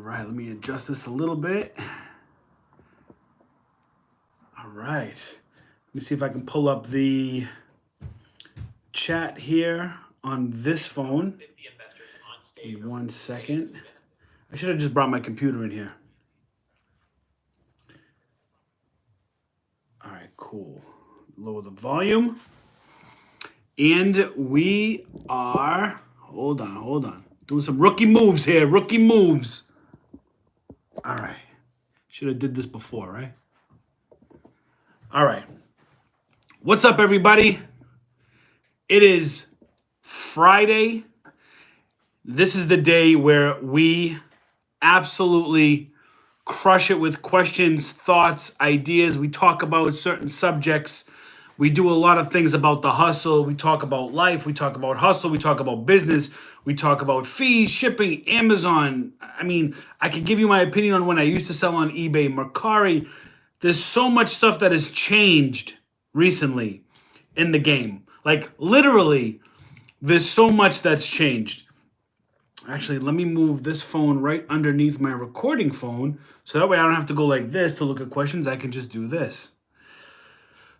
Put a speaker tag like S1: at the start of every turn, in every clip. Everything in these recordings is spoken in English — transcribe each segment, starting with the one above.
S1: right, let me adjust this a little bit. All right. Let me see if I can pull up the chat here on this phone. Give me 1 second. I should have just brought my computer in here. All right, cool. Lower the volume. And we are, hold on. Doing some rookie moves here, rookie moves. All right. Should have did this before, right? All right. What's up, everybody? It is Friday. This is the day where we absolutely crush it with questions, thoughts, ideas. We talk about certain subjects. We do a lot of things about the hustle. We talk about life. We talk about hustle. We talk about business. We talk about fees, shipping, Amazon. I mean, I can give you my opinion on when I used to sell on eBay, Mercari. There's so much stuff that has changed recently in the game. Like, literally, there's so much that's changed. Actually, let me move this phone right underneath my recording phone so that way I don't have to go like this to look at questions. I can just do this.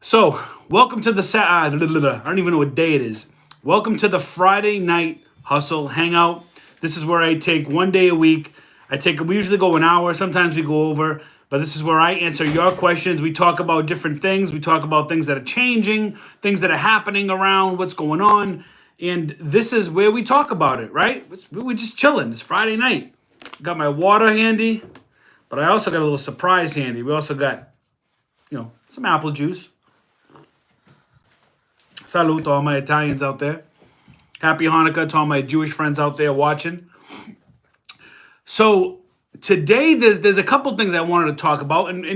S1: So, welcome to the I don't even know what day it is. Welcome to the Friday Night Hustle Hangout. This is where I take 1 day a week. We usually go an hour, sometimes we go over, but this is where I answer your questions. We talk about different things. We talk about things that are changing, things that are happening around, what's going on. And this is where we talk about it, right? We're just chilling. It's Friday night. Got my water handy, but I also got a little surprise handy. We also got, some apple juice. Salute to all my Italians out there. Happy Hanukkah to all my Jewish friends out there watching. So today there's a couple things I wanted to talk about. And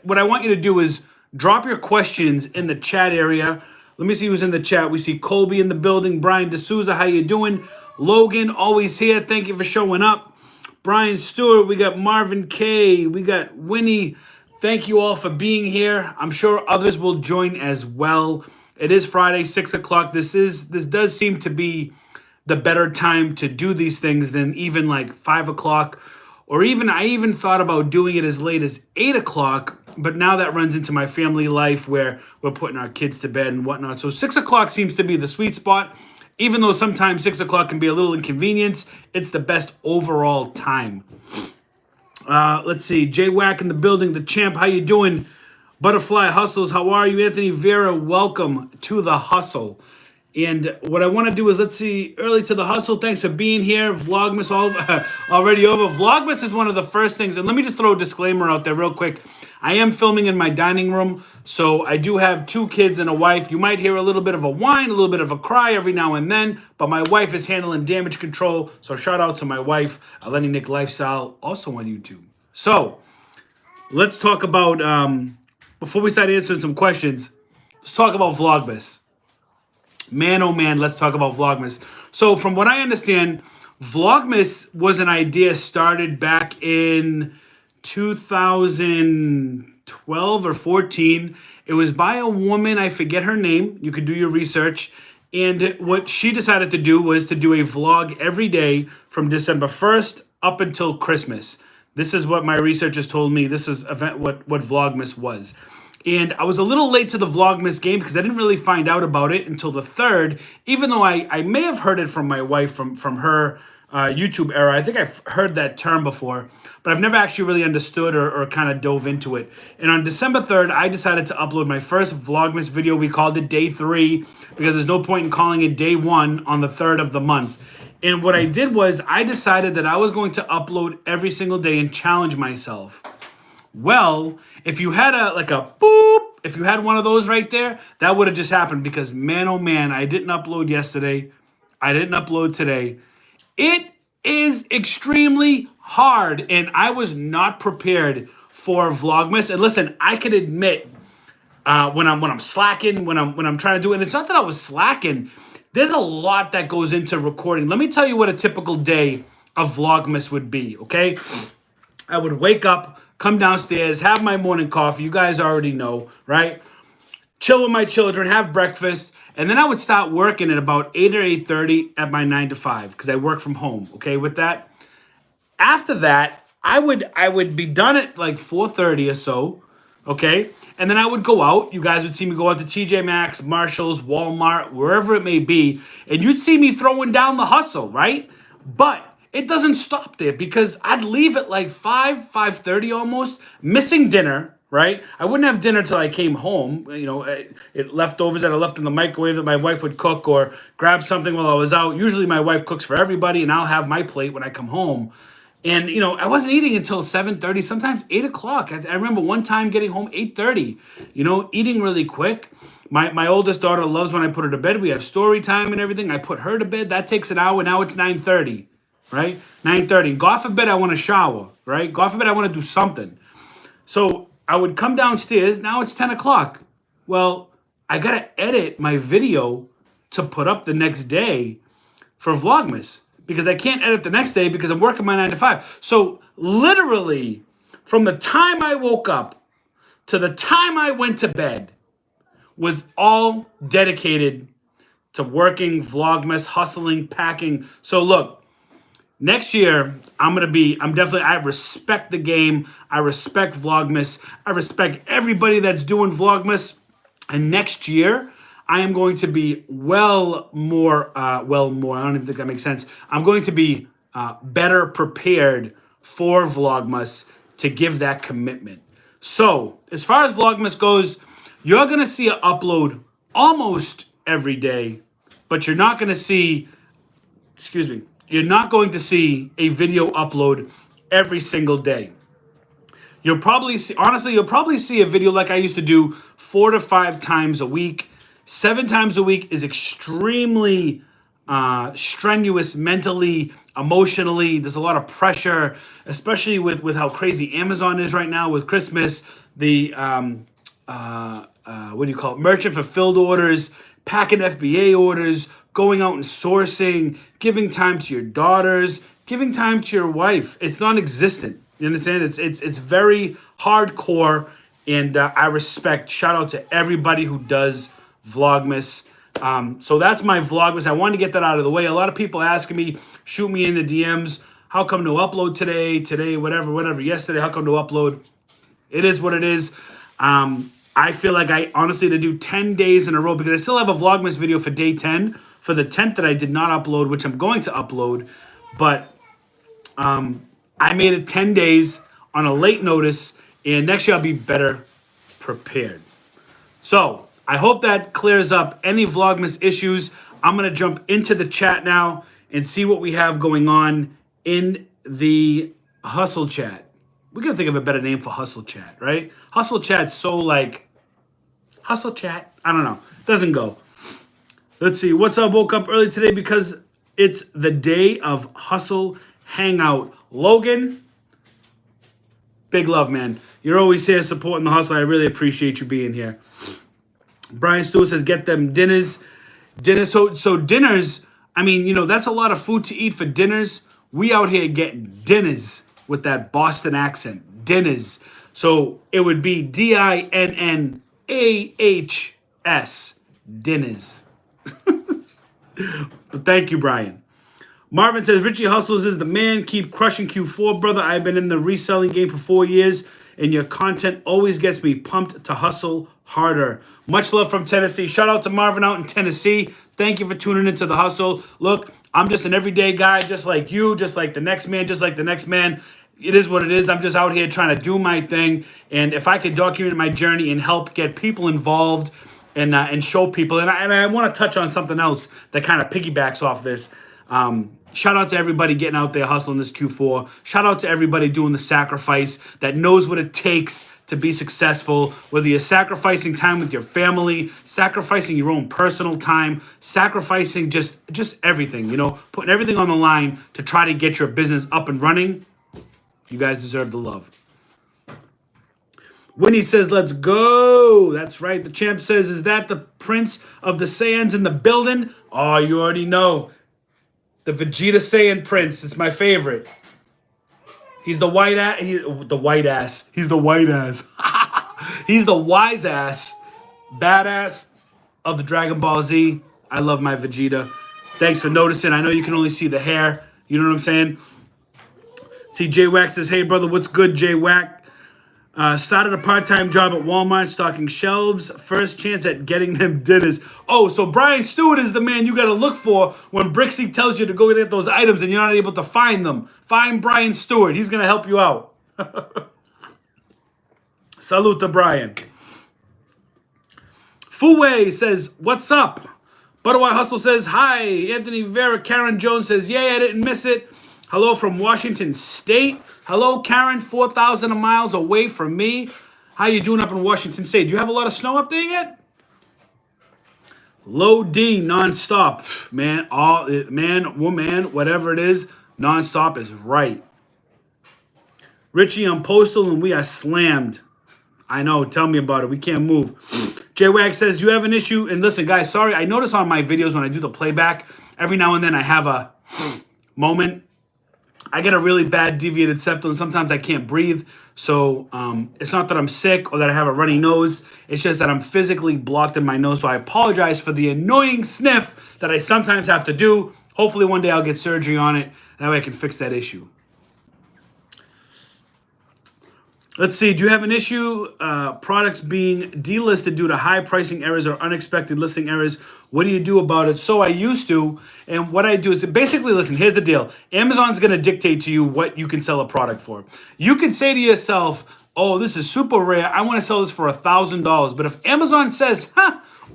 S1: what I want you to do is drop your questions in the chat area. Let me see who's in the chat. We see Colby in the building. Brian D'Souza, how you doing? Logan, always here. Thank you for showing up. Brian Stewart, we got Marvin K. We got Winnie. Thank you all for being here. I'm sure others will join as well. It is Friday, 6 o'clock. This does seem to be the better time to do these things than even like 5 o'clock. Or I even thought about doing it as late as 8 o'clock. But now that runs into my family life where we're putting our kids to bed and whatnot. So 6 o'clock seems to be the sweet spot. Even though sometimes 6 o'clock can be a little inconvenience, it's the best overall time. Let's see. Jay Wack in the building. The champ, how you doing? Butterfly Hustles, how are you? Anthony Vera, welcome to the hustle. And what I want to do is, let's see, early to the hustle. Thanks for being here. Vlogmas already over. Vlogmas is one of the first things. And let me just throw a disclaimer out there real quick. I am filming in my dining room, so I do have 2 kids and a wife. You might hear a little bit of a whine, a little bit of a cry every now and then, but my wife is handling damage control. So shout out to my wife, Lenny Nick Lifestyle, also on YouTube. So let's talk about, before we start answering some questions, let's talk about Vlogmas. Man, oh man, let's talk about Vlogmas. So from what I understand, Vlogmas was an idea started back in 2012 or 14. It was by a woman, I forget her name. You could do your research. And what she decided to do was to do a vlog every day from December 1st up until Christmas. This is what my researchers told me. This is what Vlogmas was. And I was a little late to the Vlogmas game because I didn't really find out about it until the 3rd, even though I may have heard it from my wife from her YouTube era. I think I've heard that term before, but I've never actually really understood or kind of dove into it. And on December 3rd, I decided to upload my first Vlogmas video. We called it Day 3 because there's no point in calling it Day 1 on the 3rd of the month. And what I did was I decided that I was going to upload every single day and challenge myself. Well, if you had a boop, if you had one of those right there, that would have just happened because man, oh man, I didn't upload yesterday. I didn't upload today. It is extremely hard and I was not prepared for Vlogmas. And listen, I can admit when I'm slacking, when I'm trying to do it, and it's not that I was slacking. There's a lot that goes into recording. Let me tell you what a typical day of Vlogmas would be, okay? I would wake up, come downstairs, have my morning coffee. You guys already know, right? Chill with my children, have breakfast, and then I would start working at about 8 or 8:30 at my 9 to 5 because I work from home, okay, with that. After that, I would be done at like 4:30 or so, okay? And then I would go out. You guys would see me go out to TJ Maxx, Marshalls, Walmart, wherever it may be, and you'd see me throwing down the hustle, right? But it doesn't stop there because I'd leave at like 5:30 almost, missing dinner, right? I wouldn't have dinner till I came home. Leftovers that I left in the microwave that my wife would cook, or grab something while I was out. Usually my wife cooks for everybody, and I'll have my plate when I come home. And I wasn't eating until 7:30, sometimes 8 o'clock. I remember one time getting home 8:30. Eating really quick. My oldest daughter loves when I put her to bed. We have story time and everything. I put her to bed. That takes an hour. Now it's 9:30, right? 9:30. God forbid I want to shower, right? God forbid I want to do something. So I would come downstairs. Now it's 10 o'clock. Well, I got to edit my video to put up the next day for Vlogmas, because I can't edit the next day because I'm working my 9 to 5. So literally, from the time I woke up to the time I went to bed was all dedicated to working, Vlogmas, hustling, packing. So look, next year, I respect the game. I respect Vlogmas. I respect everybody that's doing Vlogmas. And next year, I am going to be more, I don't even think that makes sense. I'm going to be better prepared for Vlogmas to give that commitment. So, as far as Vlogmas goes, you're going to see an upload almost every day, but you're not going to see a video upload every single day. You'll probably see a video like I used to do 4 to 5 times a week. 7 times a week is extremely strenuous mentally, emotionally. There's a lot of pressure, especially with how crazy Amazon is right now with Christmas. The merchant fulfilled orders, packing FBA orders, going out and sourcing, giving time to your daughters, giving time to your wife. It's non-existent. You understand? It's very hardcore, and I respect. Shout out to everybody who does Vlogmas. So that's my Vlogmas. I wanted to get that out of the way. A lot of people asking me, shoot me in the DMs, how come no upload today, whatever, yesterday, how come no upload? It is what it is. I feel like I honestly to do 10 days in a row, because I still have a Vlogmas video for day 10, for the 10th that I did not upload, which I'm going to upload. But I made it 10 days on a late notice, and next year I'll be better prepared. So I hope that clears up any Vlogmas issues. I'm going to jump into the chat now and see what we have going on in the Hustle Chat. We're going to think of a better name for Hustle Chat, right? Hustle Chat's so like, Hustle Chat, I don't know. Doesn't go. Let's see. What's up? Woke up early today because it's the day of Hustle Hangout. Logan, big love, man. You're always here supporting the hustle. I really appreciate you being here. Brian Stewart says, get them dinners. So dinners, I mean, that's a lot of food to eat for dinners. We out here getting dinners with that Boston accent. Dinners. So it would be DINNAHS. Dinners. But thank you, Brian. Marvin says, Richie Hustles is the man. Keep crushing Q4, brother. I've been in the reselling game for 4 years, and your content always gets me pumped to hustle harder. Much love from Tennessee. Shout out to Marvin out in Tennessee. Thank you for tuning into the hustle. Look, I'm just an everyday guy, just like you, just like the next man, just like the next man. It is what it is. I'm just out here trying to do my thing. And if I could document my journey and help get people involved and show people, and I want to touch on something else that kind of piggybacks off this. Shout out to everybody getting out there hustling this Q4. Shout out to everybody doing the sacrifice, that knows what it takes to be successful, whether you're sacrificing time with your family, sacrificing your own personal time, sacrificing just everything, putting everything on the line to try to get your business up and running. You guys deserve the love. Winnie says, let's go. That's right. The champ says, is that the Prince of the Saiyans in the building? Oh, you already know. The Vegeta Saiyan Prince. It's my favorite. He's the white ass. He's the white ass. He's the wise ass, badass of the Dragon Ball Z. I love my Vegeta. Thanks for noticing. I know you can only see the hair. You know what I'm saying? See, J-Wack says, hey, brother, what's good, J-Wack? Started a part-time job at Walmart stocking shelves. First chance at getting them dinners. Oh, so Brian Stewart is the man you got to look for when Brixie tells you to go get those items and you're not able to find them. Find Brian Stewart. He's going to help you out. Salute to Brian. Fuwei says, what's up? Butterwhite Hustle says, hi. Anthony Vera. Karen Jones says, yay, I didn't miss it. Hello from Washington State. Hello, Karen, 4,000 miles away from me. How you doing up in Washington State? Do you have a lot of snow up there yet? Low D, nonstop. Man, woman, whatever it is, nonstop is right. Richie on Postal, and we are slammed. I know, tell me about it. We can't move. J-Wag says, do you have an issue? And listen, guys, sorry. I notice on my videos when I do the playback, every now and then I have a moment. I get a really bad deviated septum. Sometimes I can't breathe. So it's not that I'm sick or that I have a runny nose. It's just that I'm physically blocked in my nose. So I apologize for the annoying sniff that I sometimes have to do. Hopefully one day I'll get surgery on it. That way I can fix that issue. Let's see. Do you have an issue? Products being delisted due to high pricing errors or unexpected listing errors. What do you do about it? So I used to, and what I do is basically, listen, here's the deal. Amazon's going to dictate to you what you can sell a product for. You can say to yourself, oh, this is super rare. I want to sell this for $1,000. But if Amazon says,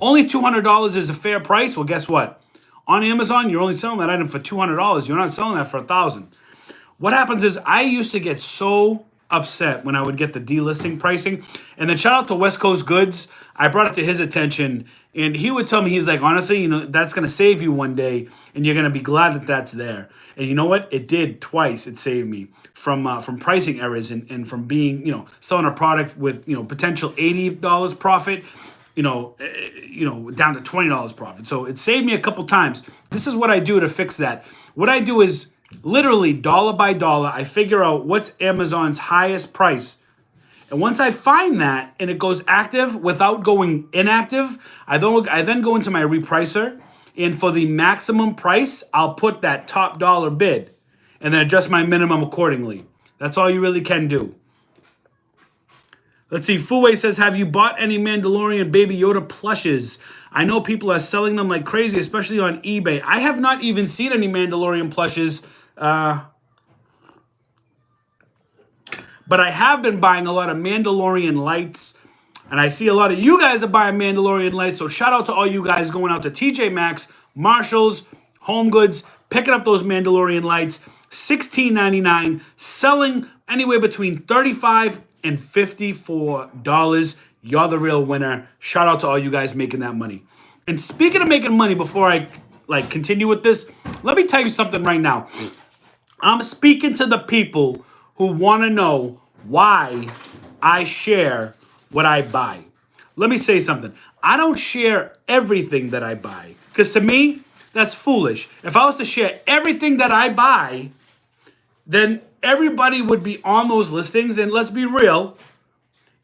S1: only $200 is a fair price, well, guess what? On Amazon, you're only selling that item for $200. You're not selling that for $1,000. What happens is I used to get so upset when I would get the delisting pricing. And then shout out to West Coast Goods. I brought it to his attention and he would tell me, he's like, honestly, that's going to save you one day and you're going to be glad that that's there. And you know what? It did twice. It saved me from pricing errors and from being, selling a product with, potential $80 profit, down to $20 profit. So it saved me a couple times. This is what I do to fix that. What I do is literally dollar by dollar, I figure out what's Amazon's highest price. And once I find that and it goes active without going inactive, I then go into my repricer. And for the maximum price, I'll put that top dollar bid and then adjust my minimum accordingly. That's all you really can do. Let's see. Fuwei says, have you bought any Mandalorian Baby Yoda plushes? I know people are selling them like crazy, especially on eBay. I have not even seen any Mandalorian plushes. But I have been buying a lot of Mandalorian lights. And I see a lot of you guys are buying Mandalorian lights. So shout out to all you guys going out to TJ Maxx, Marshalls, Home Goods, picking up those Mandalorian lights. $16.99, selling anywhere between $35 and $54. You're the real winner. Shout out to all you guys making that money. And speaking of making money, before I continue with this, let me tell you something right now. I'm speaking to the people who want to know why I share what I buy. Let me say something. I don't share everything that I buy because to me, that's foolish. If I was to share everything that I buy, then everybody would be on those listings. And let's be real,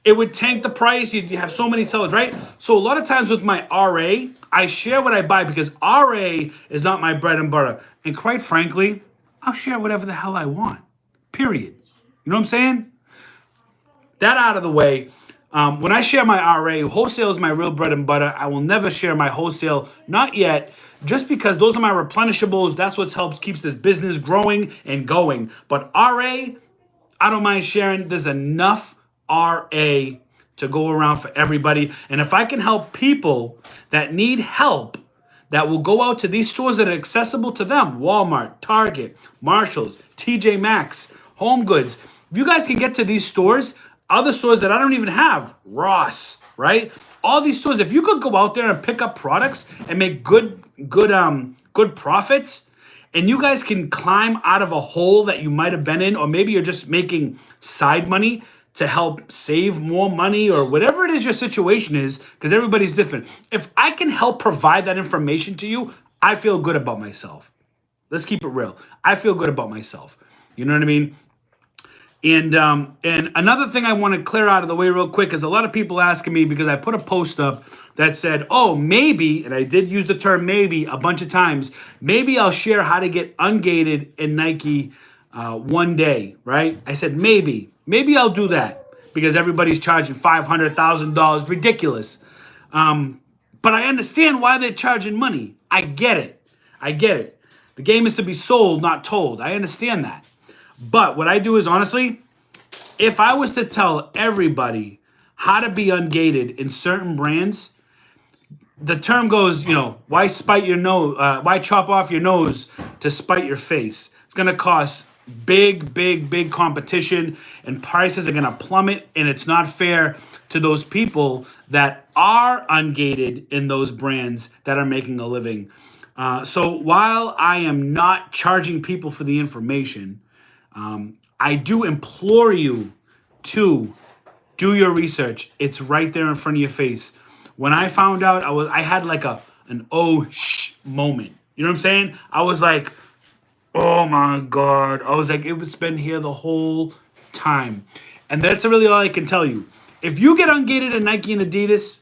S1: it would tank the price. You have so many sellers, right? So a lot of times with my RA, I share what I buy because RA is not my bread and butter. And quite frankly, I'll share whatever the hell I want, period. You know what I'm saying? That out of the way. When I share my RA, wholesale is my real bread and butter. I will never share my wholesale, not yet, just because those are my replenishables. That's what keeps this business growing and going. But RA, I don't mind sharing. There's enough RA to go around for everybody. And if I can help people that need help, that will go out to these stores that are accessible to them, Walmart, Target, Marshalls, TJ Maxx, Home Goods. If you guys can get to these stores, other stores that I don't even have, Ross, right? All these stores, if you could go out there and pick up products and make good profits, and you guys can climb out of a hole that you might have been in, or maybe you're just making side money to help save more money or whatever it is your situation is, because everybody's different. If I can help provide that information to you, I feel good about myself. Let's keep it real. I feel good about myself. You know what I mean? And another thing I want to clear out of the way real quick is a lot of people asking me because I put a post up that said, oh, maybe, and I did use the term maybe a bunch of times, maybe I'll share how to get ungated in Nike one day, right? I said, maybe I'll do that because everybody's charging $500,000, ridiculous. But I understand why they're charging money. I get it. The game is to be sold, not told. I understand that. But what I do is, honestly, if I was to tell everybody how to be ungated in certain brands, the term goes, why spite your nose? Why chop off your nose to spite your face? It's gonna cost big competition, and prices are gonna plummet, and it's not fair to those people that are ungated in those brands that are making a living. So while I am not charging people for the information, I do implore you to do your research. It's right there in front of your face. When I found out, I had like an moment. You know what I'm saying? I was like, oh my God. I was like, it's been here the whole time. And that's really all I can tell you. If you get ungated at Nike and Adidas,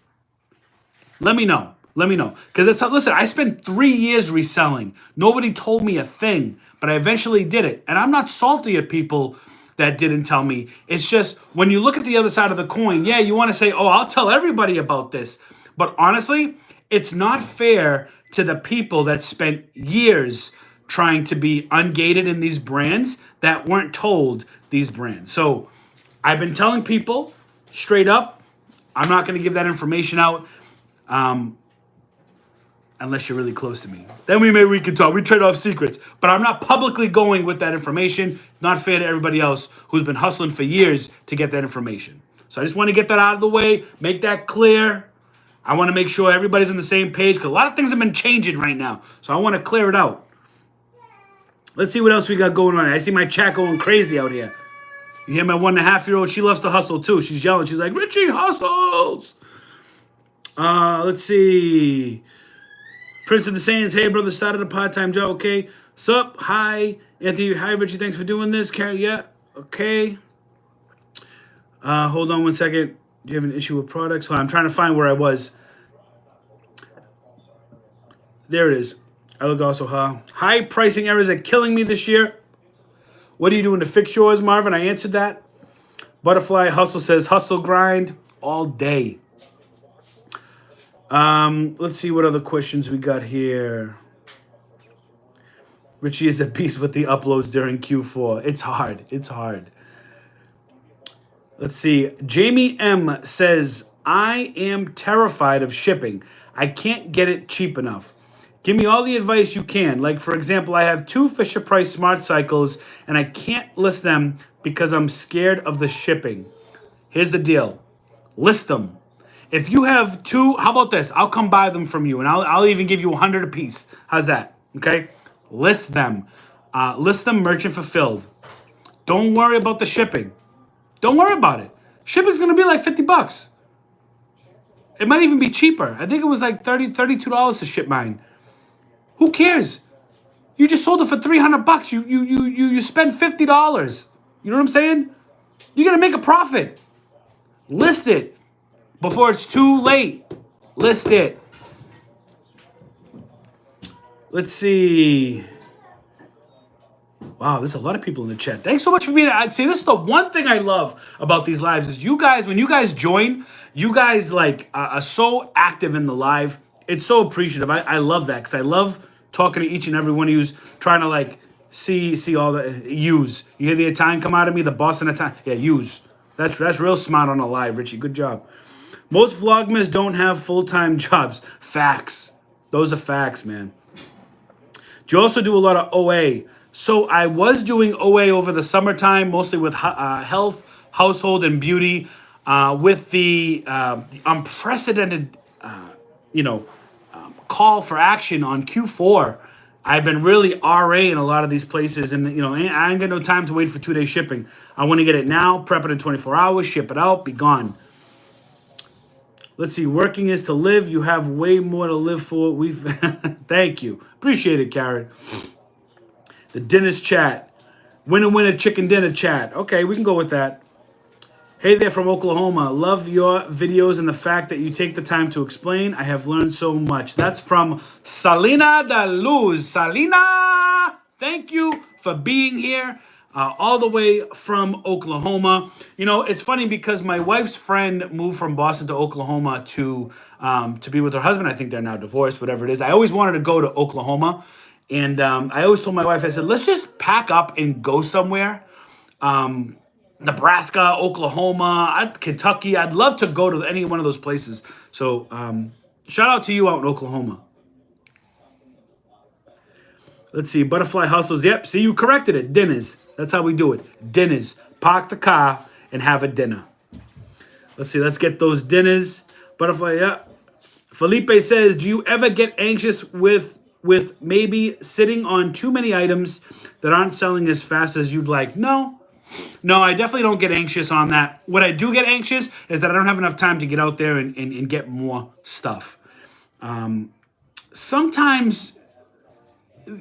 S1: let me know. Because listen, I spent 3 years reselling. Nobody told me a thing, but I eventually did it. And I'm not salty at people that didn't tell me. It's just when you look at the other side of the coin, yeah, you want to say, oh, I'll tell everybody about this. But honestly, it's not fair to the people that spent years trying to be ungated in these brands that weren't told these brands. So I've been telling people straight up, I'm not going to give that information out unless you're really close to me. Then we can talk. We trade off secrets. But I'm not publicly going with that information. Not fair to everybody else who's been hustling for years to get that information. So I just want to get that out of the way, make that clear. I want to make sure everybody's on the same page because a lot of things have been changing right now. So I want to clear it out. Let's see what else we got going on. I see my chat going crazy out here. You hear my 1.5-year-old? She loves to hustle too. She's yelling. She's like, Richie Hustles. Let's see. Prince of the Sands, hey brother, started a part-time job, okay? Sup, hi, Anthony, hi Richie, thanks for doing this. Carrie, yeah, okay. Hold on one second. Do you have an issue with products? Hold on, I'm trying to find where I was. There it is. I look also, high pricing errors are killing me this year. What are you doing to fix yours, Marvin? I answered that. Butterfly Hustle says, hustle grind all day. Let's see what other questions we got here. Richie is a beast with the uploads during Q4. It's hard. Let's see. Jamie M says, I am terrified of shipping. I can't get it cheap enough. Give me all the advice you can. Like, for example, I have 2 Fisher-Price Smart Cycles, and I can't list them because I'm scared of the shipping. Here's the deal. List them. If you have 2, how about this? I'll come buy them from you, and I'll even give you 100 a piece. How's that? Okay? List them. List them merchant fulfilled. Don't worry about the shipping. Don't worry about it. Shipping's going to be like $50. It might even be cheaper. I think it was like $32 to ship mine. Who cares? You just sold it for $300. You spent $50. You know what I'm saying? You're going to make a profit. List it. Before it's too late, list it. Let's see. Wow, there's a lot of people in the chat. Thanks so much for being. I'd say this is the one thing I love about these lives is you guys. When you guys join, you guys like are so active in the live. It's so appreciative. I love that because I love talking to each and every one of you's trying to like see all the use. You hear the Italian come out of me, the Boston Italian. Yeah, use. That's real smart on a live, Richie. Good job. Most Vlogmas don't have full-time jobs. Facts. Those are facts, man. Do you also do a lot of OA? So I was doing OA over the summertime, mostly with health, household, and beauty. With the unprecedented, call for action on Q4, I've been really RA in a lot of these places. And, I ain't got no time to wait for 2-day shipping. I want to get it now, prep it in 24 hours, ship it out, be gone. Let's see. Working is to live. You have way more to live for. Thank you. Appreciate it, Karen. The Dennis chat. Winner, chicken dinner chat. Okay, we can go with that. Hey there from Oklahoma. Love your videos and the fact that you take the time to explain. I have learned so much. That's from Salina de Luz. Salina, thank you for being here. all the way from Oklahoma. You know, it's funny because my wife's friend moved from Boston to Oklahoma to be with her husband. I think they're now divorced, whatever it is. I always wanted to go to Oklahoma. And I always told my wife, I said, let's just pack up and go somewhere. Nebraska, Oklahoma, Kentucky. I'd love to go to any one of those places. So shout out to you out in Oklahoma. Let's see. Butterfly Hustles. Yep. See, you corrected it. Dinners. That's how we do it. Dinners. Park the car and have a dinner. Let's see. Let's get those dinners. Butterfly. Yeah. Felipe says, do you ever get anxious with maybe sitting on too many items that aren't selling as fast as you'd like? No, I definitely don't get anxious on that. What I do get anxious is that I don't have enough time to get out there and get more stuff. Sometimes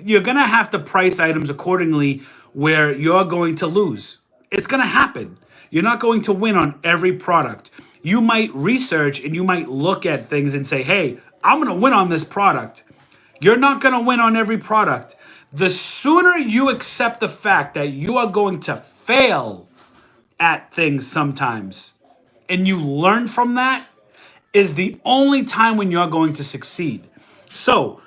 S1: you're going to have to price items accordingly where you're going to lose. It's going to happen. You're not going to win on every product. You might research and you might look at things and say, hey, I'm going to win on this product. You're not going to win on every product. The sooner you accept the fact that you are going to fail at things sometimes and you learn from that is the only time when you're going to succeed. So,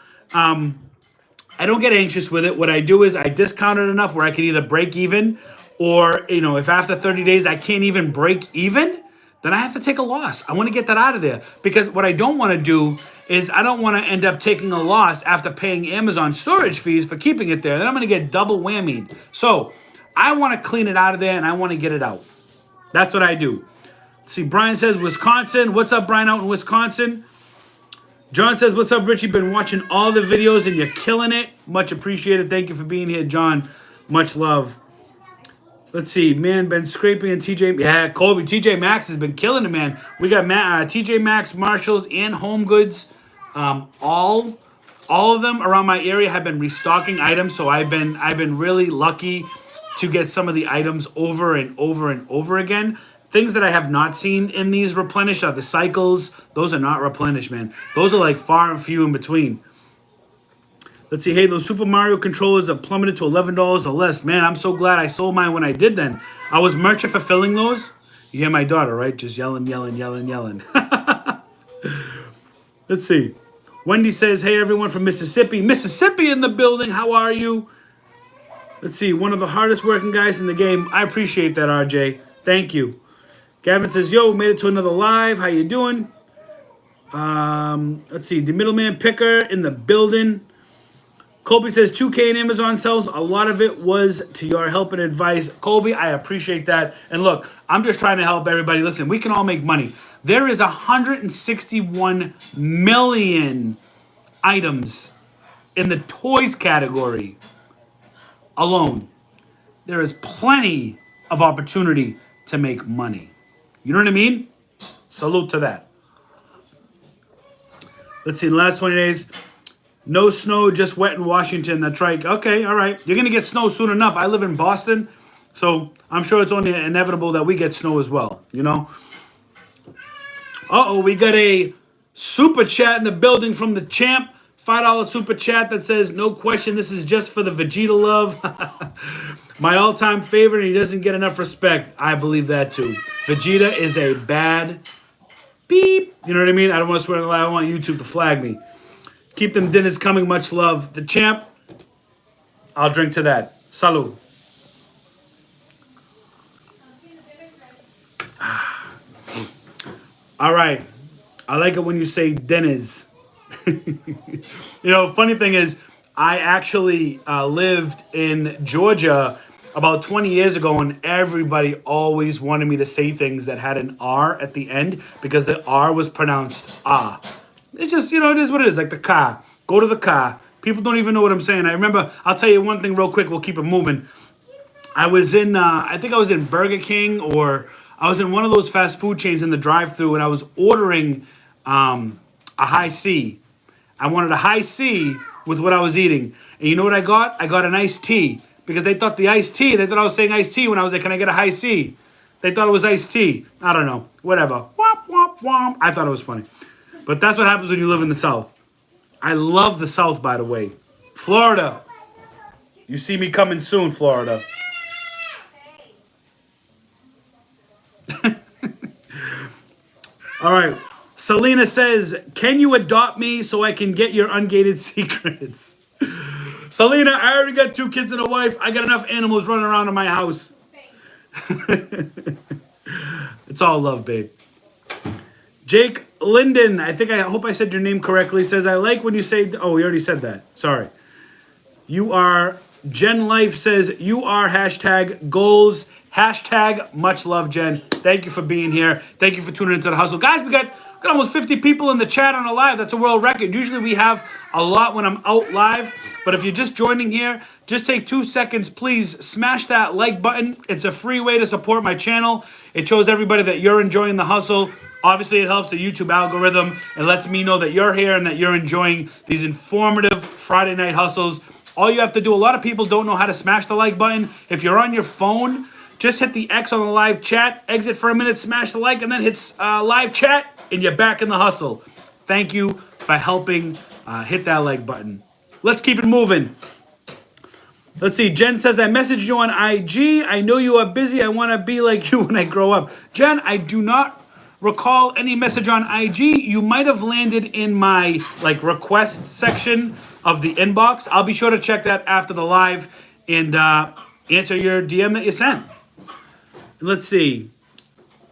S1: I don't get anxious with it. What I do is I discount it enough where I can either break even or, if after 30 days I can't even break even, then I have to take a loss. I want to get that out of there because what I don't want to do is I don't want to end up taking a loss after paying Amazon storage fees for keeping it there. Then I'm going to get double whammied. So I want to clean it out of there and I want to get it out. That's what I do. See, Brian says Wisconsin. What's up, Brian, out in Wisconsin? John says, what's up, Richie? Been watching all the videos and you're killing it. Much appreciated. Thank you for being here, John. Much love. Let's see. Man, been scraping and TJ. Yeah, Colby. TJ Maxx has been killing it, man. We got TJ Maxx, Marshalls, and Home Goods. All of them around my area have been restocking items. So I've been really lucky to get some of the items over and over and over again. Things that I have not seen in these replenished are the cycles. Those are not replenished, man. Those are like far and few in between. Let's see. Hey, those Super Mario controllers have plummeted to $11 or less. Man, I'm so glad I sold mine when I did then. I was merchant fulfilling those. You hear my daughter, right? Just yelling. Let's see. Wendy says, hey, everyone from Mississippi. Mississippi in the building. How are you? Let's see. One of the hardest working guys in the game. I appreciate that, RJ. Thank you. Gavin says, yo, made it to another live. How you doing? Let's see. The middleman picker in the building. Colby says 2K in Amazon sells. A lot of it was to your help and advice. Colby, I appreciate that. And look, I'm just trying to help everybody. Listen, we can all make money. There is 161 million items in the toys category alone. There is plenty of opportunity to make money. You know what I mean? Salute to that. Let's see, the last 20 days. No snow, just wet in Washington. That's right. Okay, all right. You're going to get snow soon enough. I live in Boston, so I'm sure it's only inevitable that we get snow as well, you know? Uh-oh, we got a super chat in the building from the champ. $5 super chat that says, no question, this is just for the Vegeta love. My all-time favorite, and he doesn't get enough respect. I believe that too. Vegeta is a bad beep. You know what I mean? I don't want to swear on the lie. I want YouTube to flag me. Keep them dinners coming. Much love. The champ, I'll drink to that. Salud. All right. I like it when you say dinners. You know, funny thing is, I actually lived in Georgia about 20 years ago, and everybody always wanted me to say things that had an R at the end because the R was pronounced ah. It's just, you know, it is what it is, like the car. Go to the car. People don't even know what I'm saying. I remember, I'll tell you one thing real quick, we'll keep it moving. I was in, I think I was in Burger King, or I was in one of those fast food chains in the drive-thru, and I was ordering a high C. I wanted a high C with what I was eating. And you know what I got? I got an iced tea. Because they thought the iced tea, they thought I was saying iced tea when I was like, can I get a high C? They thought it was iced tea. I don't know. Whatever. Womp, womp, womp. I thought it was funny. But that's what happens when you live in the South. I love the South, by the way. Florida. You see me coming soon, Florida. All right. Selena says, can you adopt me so I can get your ungated secrets? Selena, I already got 2 kids and a wife. I got enough animals running around in my house. It's all love, babe. Jake Linden, I hope I said your name correctly, says, I like when you say, oh, we already said that. Sorry. You are, Jen Life says, you are hashtag goals, hashtag much love, Jen. Thank you for being here. Thank you for tuning into the hustle. Guys, we got almost 50 people in the chat on a live. That's a world record. Usually we have a lot when I'm out live. But if you're just joining here, just take 2 seconds, please smash that like button. It's a free way to support my channel. It shows everybody that you're enjoying the hustle. Obviously, it helps the YouTube algorithm. It lets me know that you're here and that you're enjoying these informative Friday night hustles. All you have to do, a lot of people don't know how to smash the like button. If you're on your phone, just hit the X on the live chat, exit for a minute, smash the like, and then hit live chat, and you're back in the hustle. Thank you for helping hit that like button. Let's keep it moving. Let's see. Jen says, I messaged you on IG. I know you are busy. I want to be like you when I grow up. Jen, I do not recall any message on IG. You might have landed in my request section of the inbox. I'll be sure to check that after the live and answer your DM that you sent. Let's see.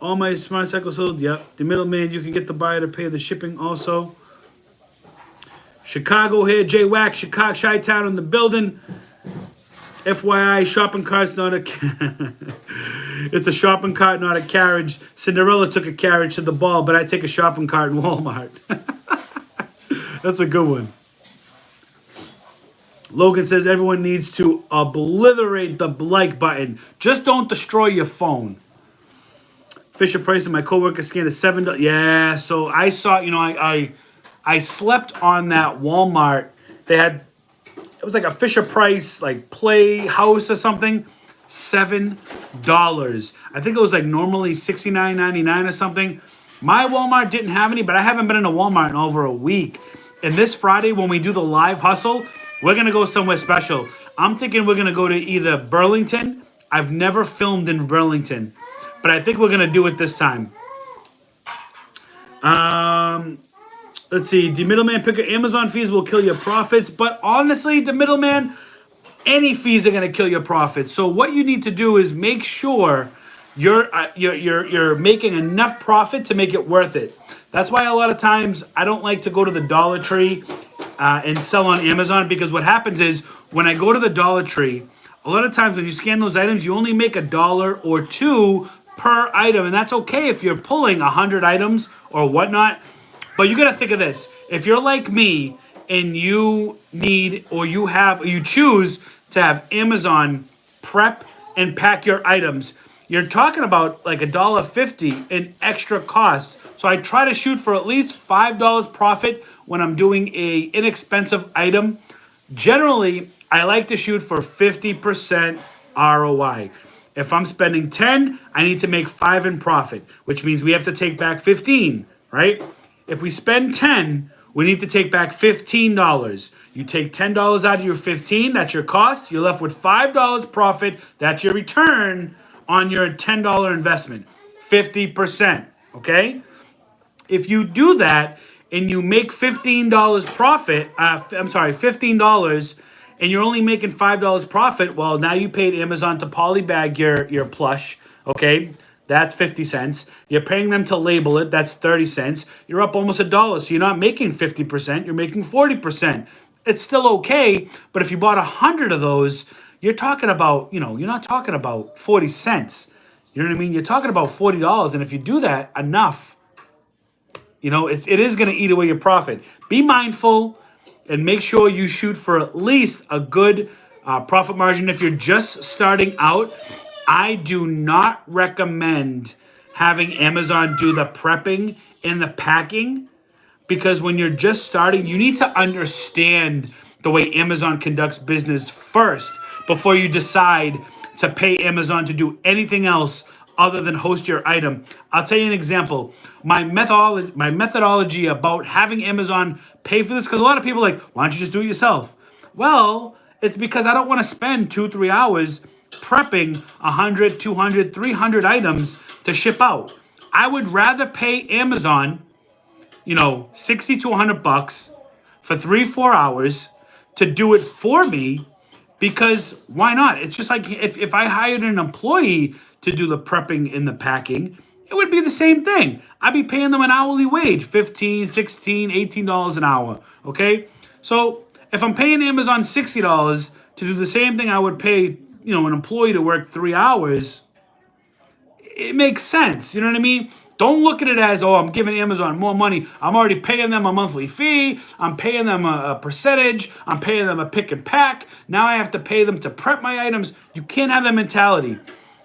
S1: All my smart cycles sold. Yep. The middleman, you can get the buyer to pay the shipping also. Chicago here. J-Wack, Chicago, Chi-Town in the building. FYI, shopping cart's not a... It's a shopping cart, not a carriage. Cinderella took a carriage to the ball, but I take a shopping cart in Walmart. That's a good one. Logan says everyone needs to obliterate the like button. Just don't destroy your phone. Fisher Price and my coworker scanned a $7. Yeah, so I saw, I slept on that Walmart. They had, it was like a Fisher Price, Playhouse or something. $7. I think it was normally $69.99 or something. My Walmart didn't have any, but I haven't been in a Walmart in over a week. And this Friday, when we do the live hustle, we're going to go somewhere special. I'm thinking we're going to go to either Burlington. I've never filmed in Burlington, but I think we're going to do it this time. Let's see. The middleman picker, Amazon fees will kill your profits. But honestly, the middleman, any fees are going to kill your profits. So what you need to do is make sure you're making enough profit to make it worth it. That's why a lot of times I don't like to go to the Dollar Tree and sell on Amazon, because what happens is when I go to the Dollar Tree, a lot of times when you scan those items, you only make $1 or $2 per item. And that's okay if you're pulling 100 items or whatnot. But you got to think of this. If you're like me and you need, or you choose to have Amazon prep and pack your items, you're talking about $1.50 in extra cost. So I try to shoot for at least $5 profit when I'm doing a inexpensive item. Generally, I like to shoot for 50% ROI. If I'm spending 10, I need to make 5 in profit, which means we have to take back 15, right? If we spend 10, we need to take back $15. You take $10 out of your 15, that's your cost. You're left with $5 profit. That's your return on your $10 investment. 50%, okay? If you do that and you make $15 profit, $15, and you're only making $5 profit, well, now you paid Amazon to polybag your plush, okay? That's 50 cents. You're paying them to label it. That's 30 cents. You're up almost $1. So you're not making 50%. You're making 40%. It's still okay. But if you bought 100 of those, you're talking about, you're not talking about 40 cents. You know what I mean? You're talking about $40. And if you do that enough, it is going to eat away your profit. Be mindful and make sure you shoot for at least a good profit margin. If you're just starting out, I do not recommend having Amazon do the prepping and the packing, because when you're just starting, you need to understand the way Amazon conducts business first before you decide to pay Amazon to do anything else other than host your item. I'll tell you an example. My methodology about having Amazon pay for this, because a lot of people are like, why don't you just do it yourself? Well, it's because I don't want to spend 2-3 hours prepping 100, 200, 300 items to ship out. I would rather pay Amazon, 60 to $100 for 3-4 hours to do it for me, because why not? It's just like if I hired an employee to do the prepping and the packing, it would be the same thing. I'd be paying them an hourly wage, $15, $16, $18 an hour, okay? So if I'm paying Amazon $60 to do the same thing I would pay, an employee to work 3 hours, it makes sense. You know what I mean? Don't look at it as, oh, I'm giving Amazon more money. I'm already paying them a monthly fee. I'm paying them a percentage. I'm paying them a pick and pack. Now I have to pay them to prep my items. You can't have that mentality.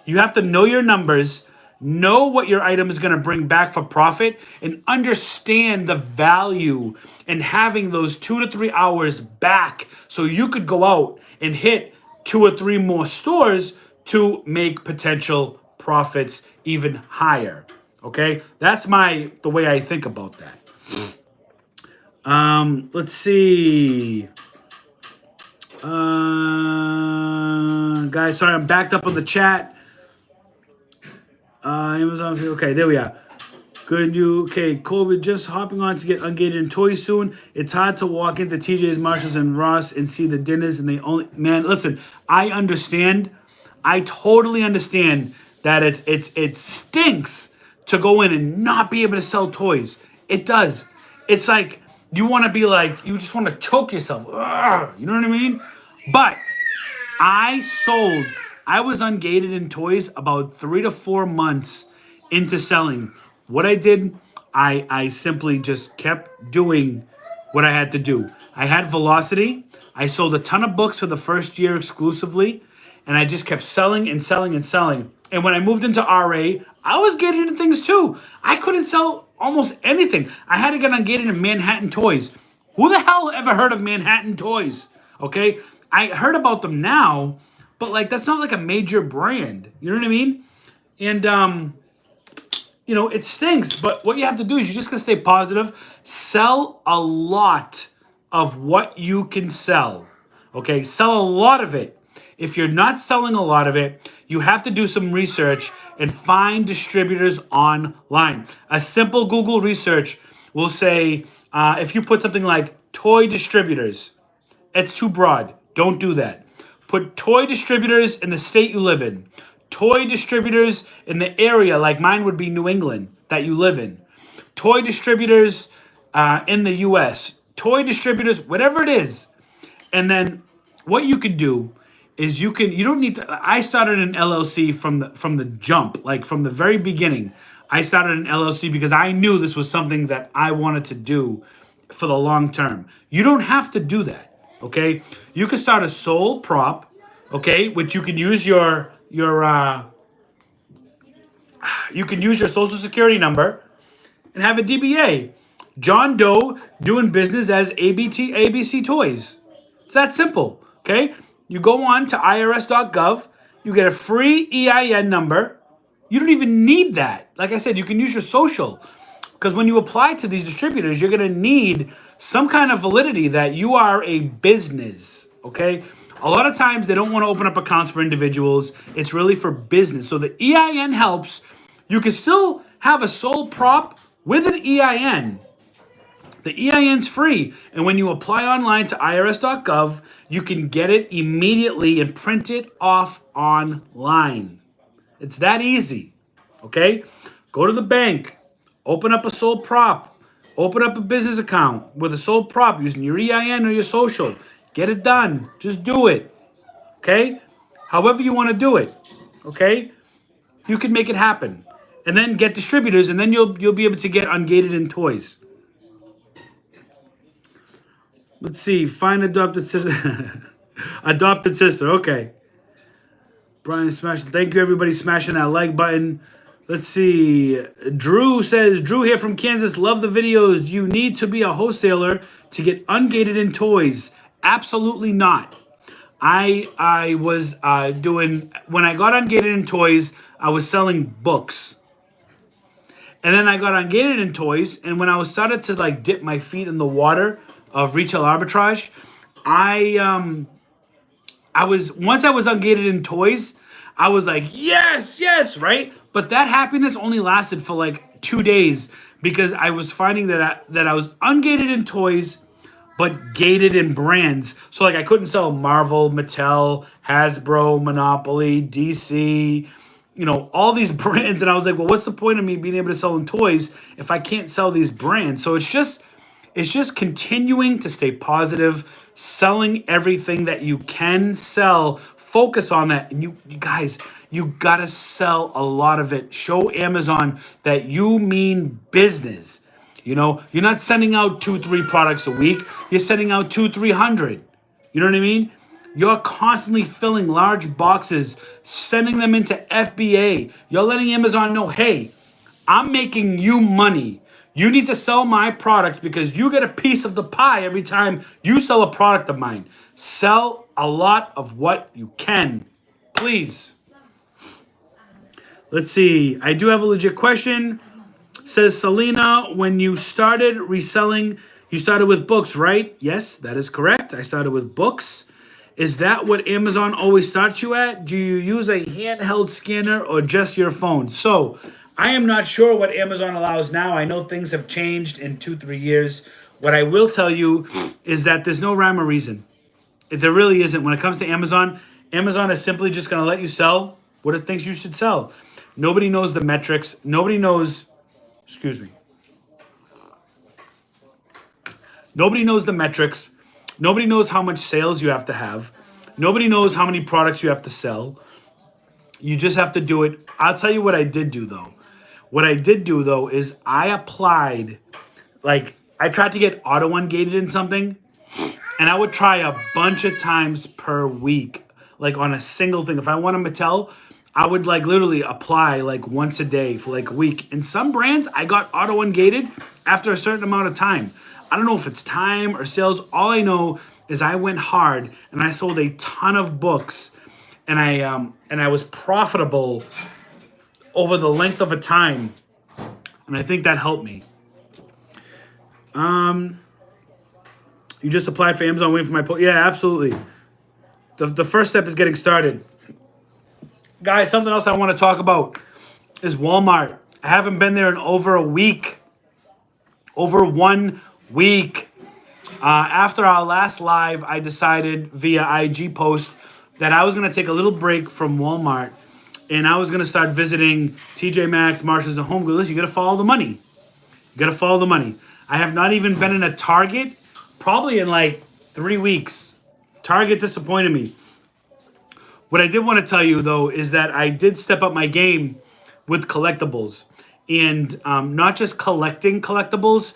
S1: You have to know your numbers, know what your item is going to bring back for profit, and understand the value in having those 2 to 3 hours back so you could go out and hit 2 or 3 more stores to make potential profits even higher. Okay, that's the way I think about that. Let's see. Guys, sorry, I'm backed up on the chat. Amazon, okay, there we are. Good, okay, Colby, just hopping on to get ungated in toys soon. It's hard to walk into TJ's, Marshalls, and Ross and see the dinners, and man, listen, I understand. I totally understand that it stinks to go in and not be able to sell toys. It does. It's like you want to be like, you just want to choke yourself. Ugh, you know what I mean? But I was ungated in toys about 3 to 4 months into selling. What I did, I simply just kept doing what I had to do. I had velocity. I sold a ton of books for the first year exclusively, and I just kept selling and selling and selling. And when I moved into RA, I was getting into things too. I couldn't sell almost anything. I had to get ungated in Manhattan Toys. Who the hell ever heard of Manhattan Toys? Okay, I heard about them now, but like that's not like a major brand. You know what I mean? And it stinks. But what you have to do is you're just gonna stay positive. Sell a lot of what you can sell. Okay, sell a lot of it. If you're not selling a lot of it, you have to do some research and find distributors online. A simple Google research will say, if you put something like toy distributors, it's too broad. Don't do that. Put toy distributors in the state you live in. Toy distributors in the area, like mine would be New England, that you live in. Toy distributors in the US. Toy distributors, whatever it is. And then what you could do is you don't need to. I started an LLC from the jump, like from the very beginning. I started an LLC because I knew this was something that I wanted to do for the long term. You don't have to do that, okay? You can start a sole prop, okay, which you can use your social security number and have a DBA. John Doe doing business as ABC Toys. It's that simple, okay? You go on to irs.gov, you get a free EIN number. You don't even need that. Like I said, you can use your social, because when you apply to these distributors, you're going to need some kind of validity that you are a business, okay? A lot of times they don't want to open up accounts for individuals. It's really for business. So the EIN helps. You can still have a sole prop with an EIN. The EIN's free, and when you apply online to irs.gov, you can get it immediately and print it off online. It's that easy, okay? Go to the bank, open up a sole prop, open up a business account with a sole prop using your EIN or your social. Get it done. Just do it, okay? However you want to do it, okay? You can make it happen. And then get distributors, and then you'll be able to get ungated in toys. Let's see. Find adopted sister. Adopted sister. Okay. Brian smashed. Thank you, everybody, smashing that like button. Let's see. Drew says, Drew here from Kansas. Love the videos. You need to be a wholesaler to get ungated in toys. Absolutely not. I was doing, when I got ungated in toys, I was selling books. And then I got ungated in toys. And when I started to like dip my feet in the water of retail arbitrage, once I was ungated in toys, I was like, yes, right? But that happiness only lasted for like 2 days because I was finding that I was ungated in toys, but gated in brands. So like I couldn't sell Marvel, Mattel, Hasbro, Monopoly, DC, all these brands. And I was like, well, what's the point of me being able to sell in toys if I can't sell these brands? So it's just continuing to stay positive, selling everything that you can sell. Focus on that. And you guys, you gotta sell a lot of it. Show Amazon that you mean business. You're not sending out 2-3 products a week. You're sending out 200-300. You know what I mean? You're constantly filling large boxes, sending them into FBA. You're letting Amazon know, hey, I'm making you money. You need to sell my product because you get a piece of the pie every time you sell a product of mine. Sell a lot of what you can, please. Let's see. I do have a legit question. Says Selena, when you started reselling, you started with books, right? Yes, that is correct. I started with books. Is that what Amazon always starts you at? Do you use a handheld scanner or just your phone? So I am not sure what Amazon allows now. I know things have changed in 2-3 years. What I will tell you is that there's no rhyme or reason. There really isn't. When it comes to Amazon, Amazon is simply just going to let you sell what it thinks you should sell. Nobody knows the metrics. Nobody knows, excuse me. Nobody knows the metrics. Nobody knows how much sales you have to have. Nobody knows how many products you have to sell. You just have to do it. I'll tell you what I did do, though. What I did do, though, is I applied, I tried to get auto ungated in something, and I would try a bunch of times per week, on a single thing. If I want a Mattel, I would literally apply once a day for a week. In some brands, I got auto ungated after a certain amount of time. I don't know if it's time or sales. All I know is I went hard and I sold a ton of books, and I was profitable over the length of a time, and I think that helped me. You just applied for Amazon waiting for my yeah, absolutely. The first step is getting started. Guys, something else I want to talk about is Walmart. I haven't been there in over a week. Over 1 week. After our last live, I decided via IG post that I was going to take a little break from Walmart, and I was going to start visiting TJ Maxx, Marshalls, and Home Goods. Listen, you got to follow the money. You got to follow the money. I have not even been in a Target probably in 3 weeks. Target disappointed me. What I did want to tell you, though, is that I did step up my game with collectibles. And not just collecting collectibles,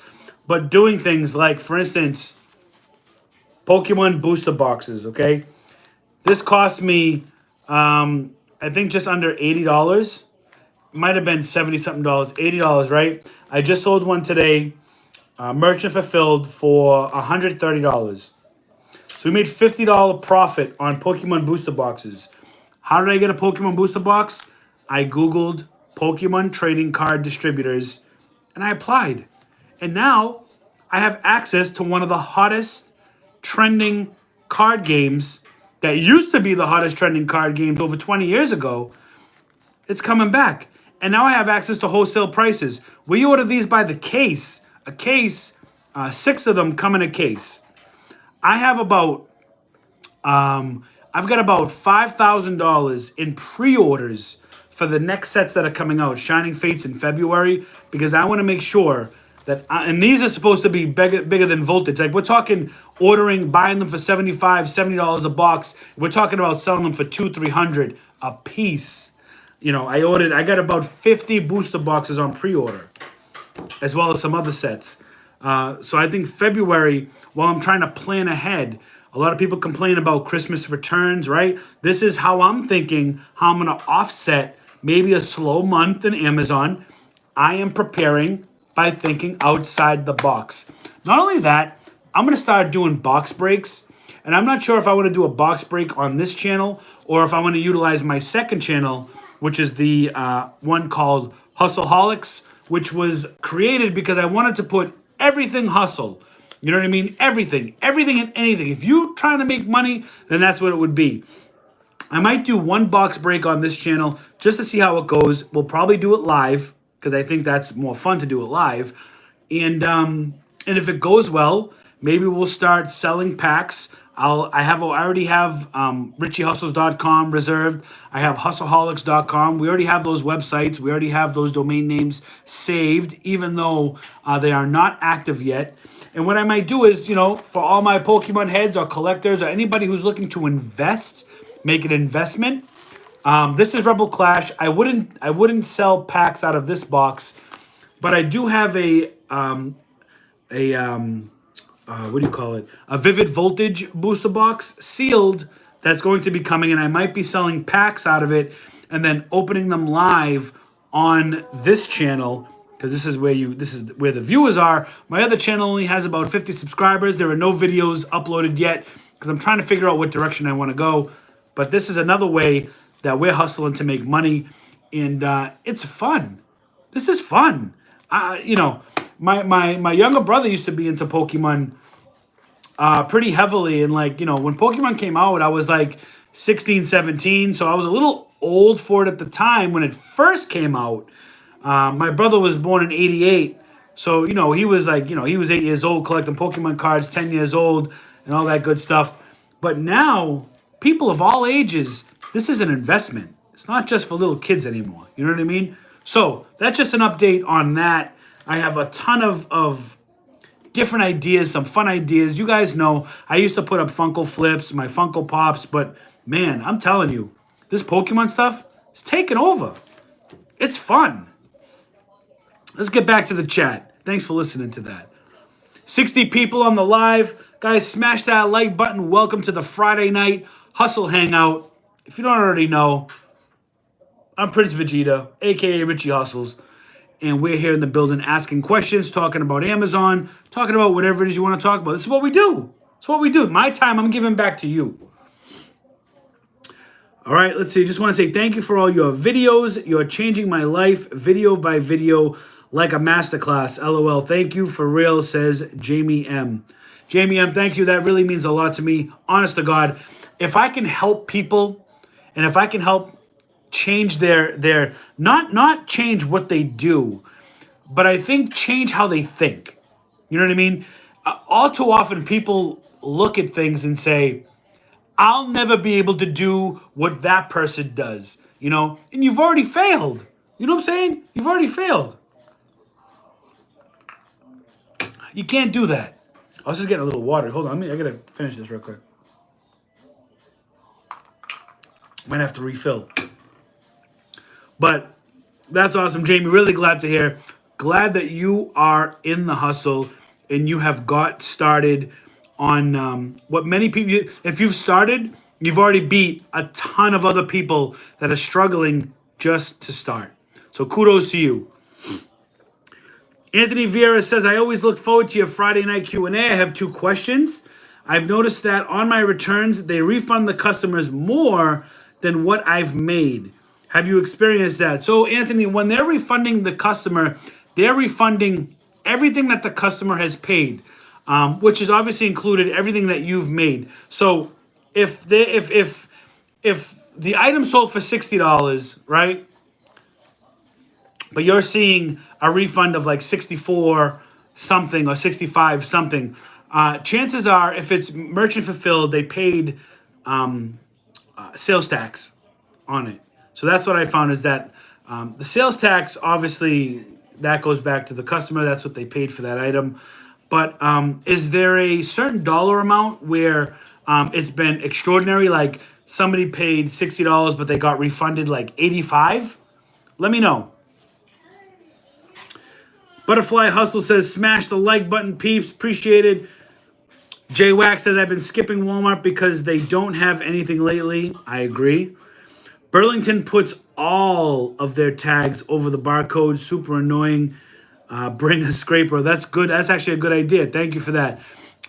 S1: but doing things like, for instance, Pokemon booster boxes, okay? This cost me, I think, just under $80. Might have been $70-something, $80, right? I just sold one today, merchant fulfilled for $130. So we made $50 profit on Pokemon booster boxes. How did I get a Pokemon booster box? I Googled Pokemon trading card distributors, and I applied. And now I have access to one of the hottest trending card games that used to be the hottest trending card games over 20 years ago. It's coming back. And now I have access to wholesale prices. We order these by the case. A case, 6 of them come in a case. I have about, I've got about $5,000 in pre-orders for the next sets that are coming out, Shining Fates in February, because I want to make sure that, and these are supposed to be bigger than Voltage. We're talking buying them for $75, $70 a box. We're talking about selling them for $200-$300 a piece. I got about 50 booster boxes on pre-order, as well as some other sets. So I think February, while I'm trying to plan ahead, a lot of people complain about Christmas returns, right? This is how I'm thinking, how I'm going to offset maybe a slow month in Amazon. I am preparing by thinking outside the box. Not only that, I'm going to start doing box breaks. And I'm not sure if I want to do a box break on this channel or if I want to utilize my second channel, which is the one called Hustleaholics, which was created because I wanted to put everything hustle. You know what I mean? Everything and anything. If you're trying to make money, then that's what it would be. I might do one box break on this channel just to see how it goes. We'll probably do it live because I think that's more fun to do it live. And if it goes well, maybe we'll start selling packs. I already have RichieHustles.com reserved. I have hustleholics.com. We already have those websites. We already have those domain names saved, even though they are not active yet. And what I might do is, for all my Pokemon heads or collectors or anybody who's looking to invest, make an investment. This is Rebel Clash. I wouldn't sell packs out of this box, but I do have a what do you call it? A Vivid Voltage booster box sealed that's going to be coming, and I might be selling packs out of it and then opening them live on this channel because this is where the viewers are. My other channel only has about 50 subscribers. There are no videos uploaded yet because I'm trying to figure out what direction I want to go. But this is another way that we're hustling to make money, and it's fun. This is fun. My younger brother used to be into Pokemon pretty heavily. And when Pokemon came out, I was like 16, 17. So I was a little old for it at the time when it first came out. My brother was born in 88. So, he was he was 8 years old collecting Pokemon cards, 10 years old and all that good stuff. But now people of all ages, this is an investment. It's not just for little kids anymore. You know what I mean? So that's just an update on that. I have a ton of different ideas, some fun ideas. You guys know I used to put up Funko Flips, my Funko Pops, but man, I'm telling you, this Pokemon stuff is taking over. It's fun. Let's get back to the chat. Thanks for listening to that. 60 people on the live. Guys, smash that like button. Welcome to the Friday night Hustle Hangout. If you don't already know, I'm Prince Vegeta, a.k.a. Richie Hustles. And we're here in the building asking questions, talking about Amazon, talking about whatever it is you want to talk about. This is what we do. It's what we do. My time, I'm giving back to you. All right, let's see. Just want to say thank you for all your videos. You're changing my life video by video like a masterclass. LOL. Thank you for real, says Jamie M. Jamie M, thank you. That really means a lot to me. Honest to God, if I can help people and if I can help change their not change what they do, but I think change how they think. You know what I mean? All too often people look at things and say, I'll never be able to do what that person does, and you've already failed. You know what I'm saying? You've already failed. You can't do that. I was just getting a little water. Hold on, I gotta finish this real quick. Might have to refill. But that's awesome, Jamie. Really glad to hear. Glad that you are in the hustle and you have got started on what many people, if you've started, you've already beat a ton of other people that are struggling just to start. So kudos to you. Anthony Vieira says, I always look forward to your Friday night Q&A. I have 2 questions. I've noticed that on my returns, they refund the customers more than what I've made. Have you experienced that? So, Anthony, when they're refunding the customer, they're refunding everything that the customer has paid, which is obviously included everything that you've made. So, if the item sold for $60, right? But you're seeing a refund of like 64 something or 65 something. Chances are, if it's merchant fulfilled, they paid sales tax on it. So that's what I found is that the sales tax, obviously, that goes back to the customer. That's what they paid for that item. But is there a certain dollar amount where it's been extraordinary? Like somebody paid $60, but they got refunded like 85? Let me know. Butterfly Hustle says, smash the like button, peeps. Appreciate it. Jay Wax says, I've been skipping Walmart because they don't have anything lately. I agree. Burlington puts all of their tags over the barcode. Super annoying. Bring a scraper. That's good. That's actually a good idea. Thank you for that.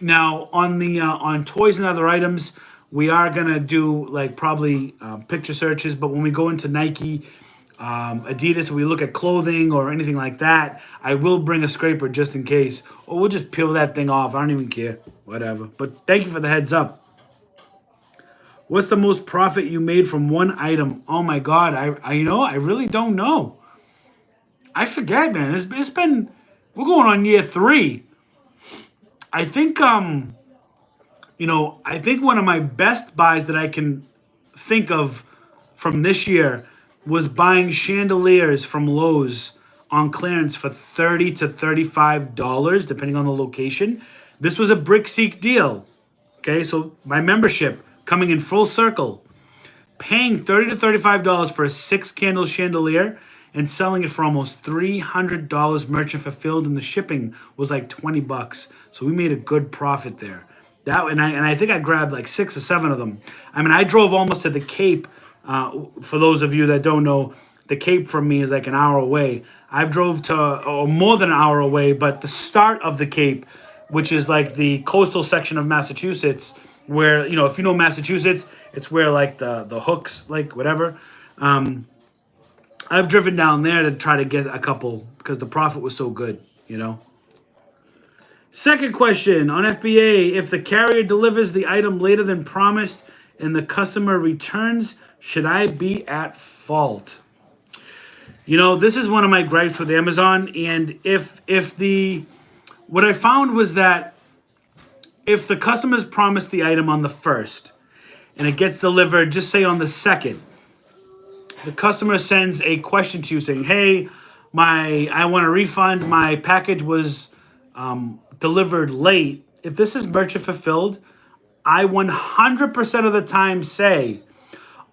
S1: Now, on the on toys and other items, we are going to do like probably picture searches. But when we go into Nike, Adidas, we look at clothing or anything like that, I will bring a scraper just in case. Or we'll just peel that thing off. I don't even care. Whatever. But thank you for the heads up. What's the most profit you made from one item? Oh my God, I really don't know. I forget, man. It's been, we're going on year 3. I think I think one of my best buys that I can think of from this year was buying chandeliers from Lowe's on clearance for $30 to $35, depending on the location. This was a brick seek deal. Okay, so my membership coming in full circle, paying $30 to $35 for a 6-candle chandelier and selling it for almost $300 merchant fulfilled, and the shipping was like $20. So we made a good profit there. I think I grabbed like 6 or 7 of them. I mean, I drove almost to the Cape. For those of you that don't know, the Cape from me is like an hour away. I've drove to more than an hour away, but the start of the Cape, which is like the coastal section of Massachusetts, where, if you know Massachusetts, it's where like the hooks, like whatever. I've driven down there to try to get a couple because the profit was so good, Second question on FBA: if the carrier delivers the item later than promised and the customer returns, should I be at fault? This is one of my gripes with Amazon, and what I found was that if the customers promised the item on the 1st and it gets delivered, just say on the 2nd, the customer sends a question to you saying, "Hey, I want a refund. My package was delivered late." If this is merchant fulfilled, I 100% of the time say,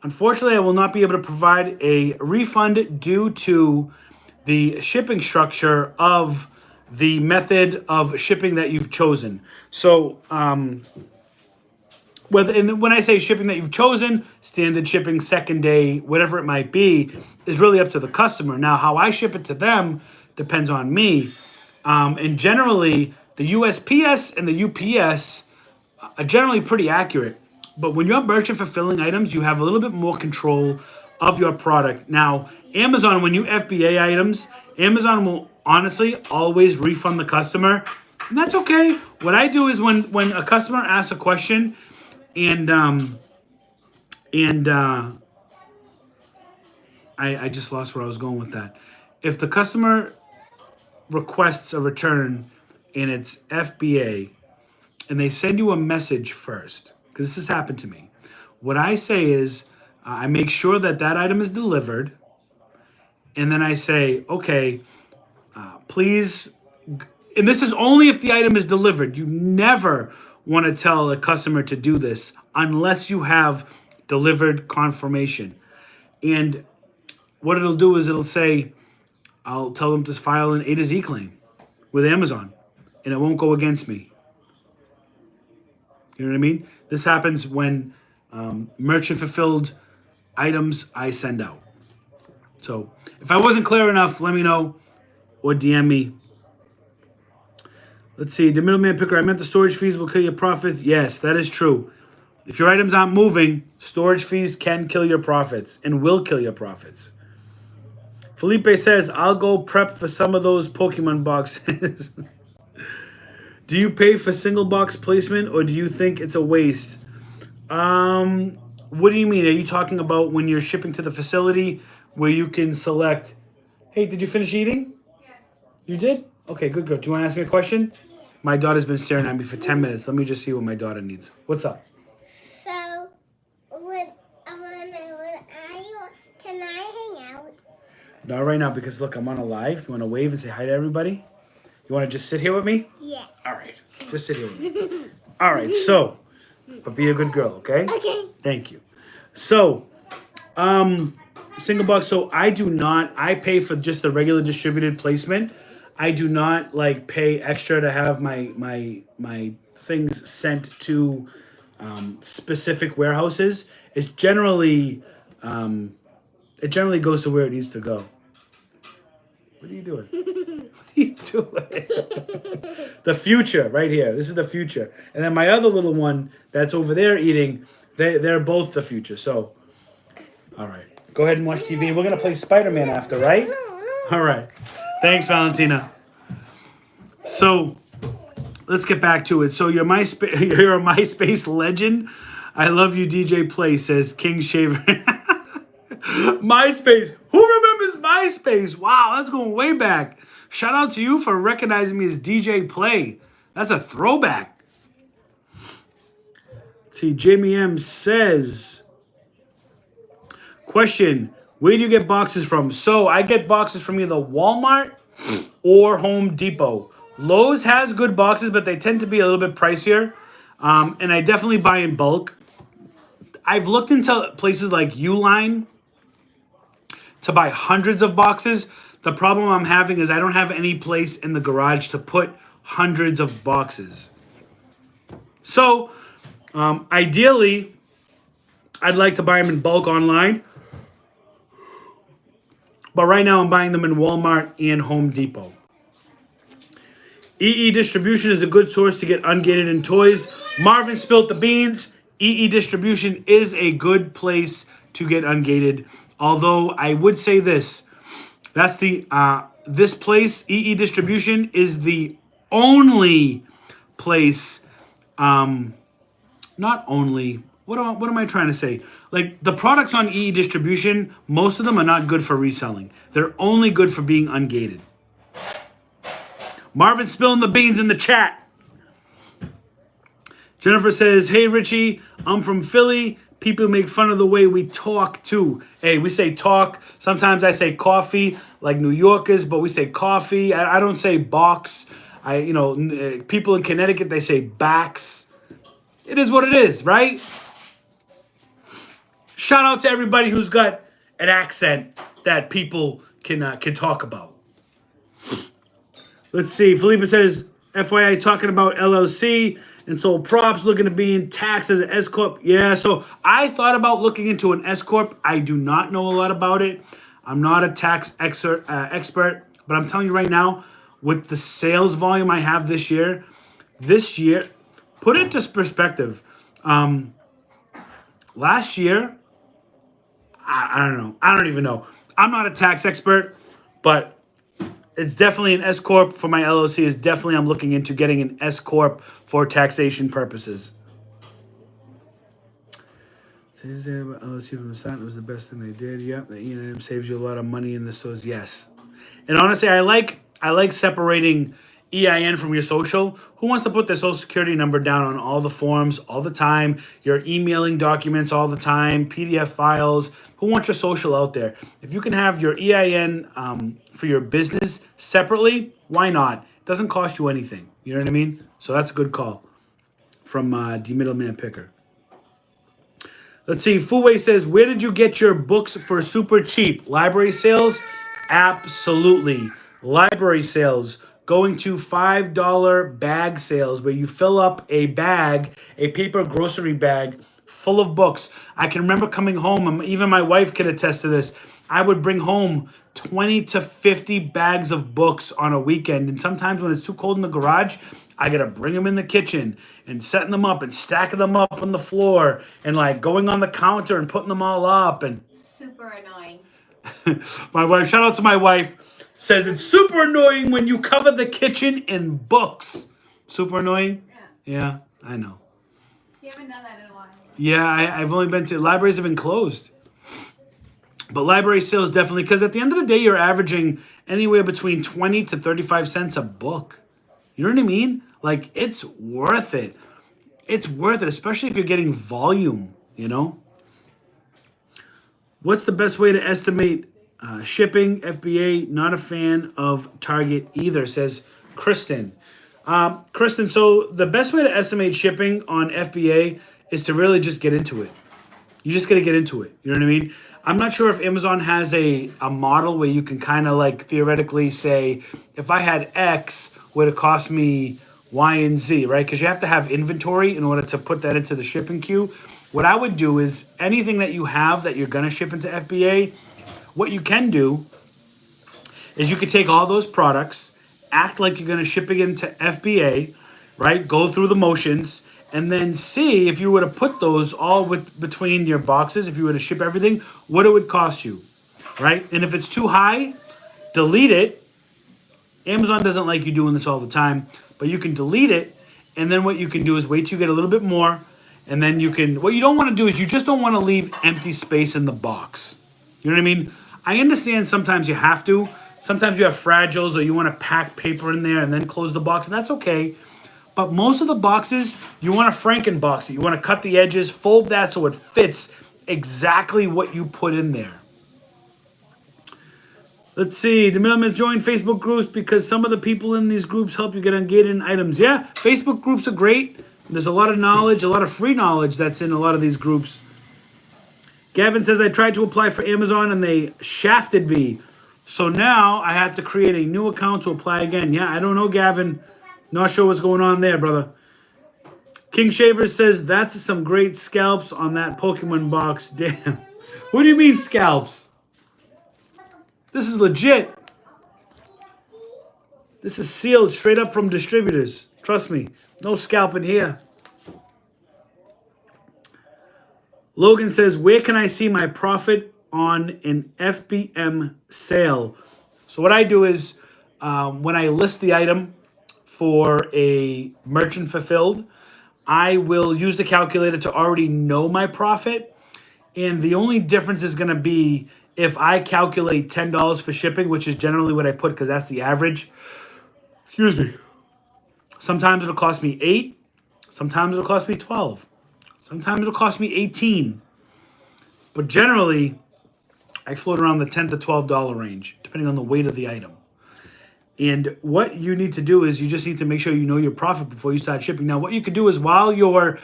S1: "Unfortunately, I will not be able to provide a refund due to the shipping structure of the method of shipping that you've chosen." So, when I say shipping that you've chosen, standard shipping, second day, whatever it might be, is really up to the customer. Now, how I ship it to them depends on me. And generally, the USPS and the UPS are generally pretty accurate. But when you're merchant fulfilling items, you have a little bit more control of your product. Now, Amazon, when you FBA items, Amazon will honestly always refund the customer. And that's okay. What I do is when a customer asks a question and I just lost where I was going with that. If the customer requests a return and it's FBA and they send you a message first, because this has happened to me, what I say is I make sure that item is delivered, and then I say, okay, please, and this is only if the item is delivered. You never want to tell a customer to do this unless you have delivered confirmation. And what it'll do is it'll say, I'll tell them to file an A to Z claim with Amazon, and it won't go against me. You know what I mean? This happens when merchant fulfilled items I send out. So if I wasn't clear enough, let me know or DM me. Let's see. The middleman picker, I meant the storage fees will kill your profits. Yes, that is true. If your items aren't moving, storage fees can kill your profits and will kill your profits. Felipe says, I'll go prep for some of those Pokemon boxes. Do you pay for single box placement or do you think it's a waste? What do you mean? Are you talking about when you're shipping to the facility where you can select, hey, did you finish eating? Yes. You did? Okay, good girl. Do you want to ask me a question? My daughter's been staring at me for 10 minutes. Let me just see what my daughter needs. What's up?
S2: So, can I hang out?
S1: Not right now because, look, I'm on a live. You want to wave and say hi to everybody? You want to just sit here with me?
S2: Yeah.
S1: All right. Just sit here with me. All right. So, but be a good girl, okay?
S2: Okay.
S1: Thank you. So, single box. So I pay for just the regular distributed placement. I do not pay extra to have my things sent to specific warehouses. It generally goes to where it needs to go. What are you doing? What are you doing? The future, right here. This is the future. And then my other little one that's over there eating, they're both the future. So, all right. Go ahead and watch TV. We're going to play Spider-Man after, right? All right. Thanks, Valentina. So, let's get back to it. So, you're a MySpace legend. I love you, DJ Play, says King Shaver. MySpace. Who remembers MySpace? Wow, that's going way back. Shout out to you for recognizing me as DJ Play. That's a throwback. See, Jamie M says, question, where do you get boxes from? So I get boxes from either Walmart or Home Depot. Lowe's has good boxes, but they tend to be a little bit pricier. And I definitely buy in bulk. I've looked into places like Uline to buy hundreds of boxes. The problem I'm having is I don't have any place in the garage to put hundreds of boxes. So, ideally, I'd like to buy them in bulk online. But right now I'm buying them in Walmart and Home Depot. EE Distribution is a good source to get ungated in toys. Marvin spilt the beans. EE Distribution is a good place to get ungated. Although I would say this, that's the this place, EE Distribution, is the only place. Not only. What am I trying to say? Like, the products on EE Distribution, most of them are not good for reselling. They're only good for being ungated. Marvin spilling the beans in the chat. Jennifer says, hey, Richie, I'm from Philly. People make fun of the way we talk, too. Hey, we say talk. Sometimes I say coffee, like New Yorkers, but we say coffee. I don't say box. People in Connecticut, they say backs. It is what it is, right? Shout out to everybody who's got an accent that people can talk about. Let's see. Felipe says, FYI, talking about LLC and sold props, looking to be in tax as an S Corp. Yeah, so I thought about looking into an S Corp. I do not know a lot about it. I'm not a tax expert, but I'm telling you right now, with the sales volume I have this year, put it into perspective. Last year, I don't know. I don't even know. I'm not a tax expert, but it's definitely an S Corp for my LLC. Is definitely I'm looking into getting an S Corp for taxation purposes. LLC from the start, it was the best thing they did. Yep, the E&M saves you a lot of money in the stores. Yes, and honestly, I like separating EIN from your social. Who wants to put their social security number down on all the forms all the time? You're emailing documents all the time, PDF files. Who wants your social out there? If you can have your EIN for your business separately, why not? It doesn't cost you anything. You know what I mean? So that's a good call from the Middleman Picker. Let's see. Fuway says, where did you get your books for super cheap? Library sales? Absolutely. Library sales. Going to $5 bag sales where you fill up a bag, a paper grocery bag full of books. I can remember coming home, and even my wife can attest to this. I would bring home 20 to 50 bags of books on a weekend. And sometimes when it's too cold in the garage, I got to bring them in the kitchen and setting them up and stacking them up on the floor and like going on the counter and putting them all up. And
S3: super annoying.
S1: My wife, shout out to my wife, says it's super annoying when you cover the kitchen in books. Super annoying? Yeah, I know.
S3: You haven't done that in a while.
S1: Yeah, I've only been to, libraries have been closed. But library sales definitely, because at the end of the day, you're averaging anywhere between 20 to 35 cents a book. You know what I mean? Like, it's worth it. It's worth it, especially if you're getting volume, you know? What's the best way to estimate shipping? FBA, not a fan of Target either, says Kristen. Kristen, so the best way to estimate shipping on FBA is to really just get into it. You just got to get into it. You know what I mean? I'm not sure if Amazon has a model where you can kind of like theoretically say, if I had X, would it cost me Y and Z, right? Because you have to have inventory in order to put that into the shipping queue. What I would do is anything that you have that you're going to ship into FBA, what you can do is you could take all those products, act like you're going to ship it into FBA, right? Go through the motions, and then see if you were to put those all between your boxes, if you were to ship everything, what it would cost you, right? And if it's too high, delete it. Amazon doesn't like you doing this all the time, but you can delete it, and then what you can do is wait till you get a little bit more, And then you can, what you don't want to do is you just don't want to leave empty space in the box. You know what I mean? I understand sometimes you have to. Sometimes you have fragiles or you want to pack paper in there and then close the box, and that's okay. But most of the boxes, you want to Frankenbox it. You want to cut the edges, fold that so it fits exactly what you put in there. Let's see. The middlemen join Facebook groups because some of the people in these groups help you get engaged in items. Yeah, Facebook groups are great. There's a lot of knowledge, a lot of free knowledge that's in a lot of these groups. Gavin says, I tried to apply for Amazon and they shafted me. So now I have to create a new account to apply again. Yeah, I don't know, Gavin. Not sure what's going on there, brother. King Shaver says, that's some great scalps on that Pokemon box. Damn. What do you mean scalps? This is legit. This is sealed straight up from distributors. Trust me. No scalping here. Logan says, where can I see my profit on an FBM sale? So what I do is when I list the item for a merchant fulfilled, I will use the calculator to already know my profit. And the only difference is going to be if I calculate $10 for shipping, which is generally what I put because that's the average. Excuse me. Sometimes it'll cost me 8. Sometimes it'll cost me 12. Sometimes it'll cost me 18. But generally, I float around the $10 to $12 range, depending on the weight of the item. And what you need to do is you just need to make sure you know your profit before you start shipping. Now, what you could do is while you're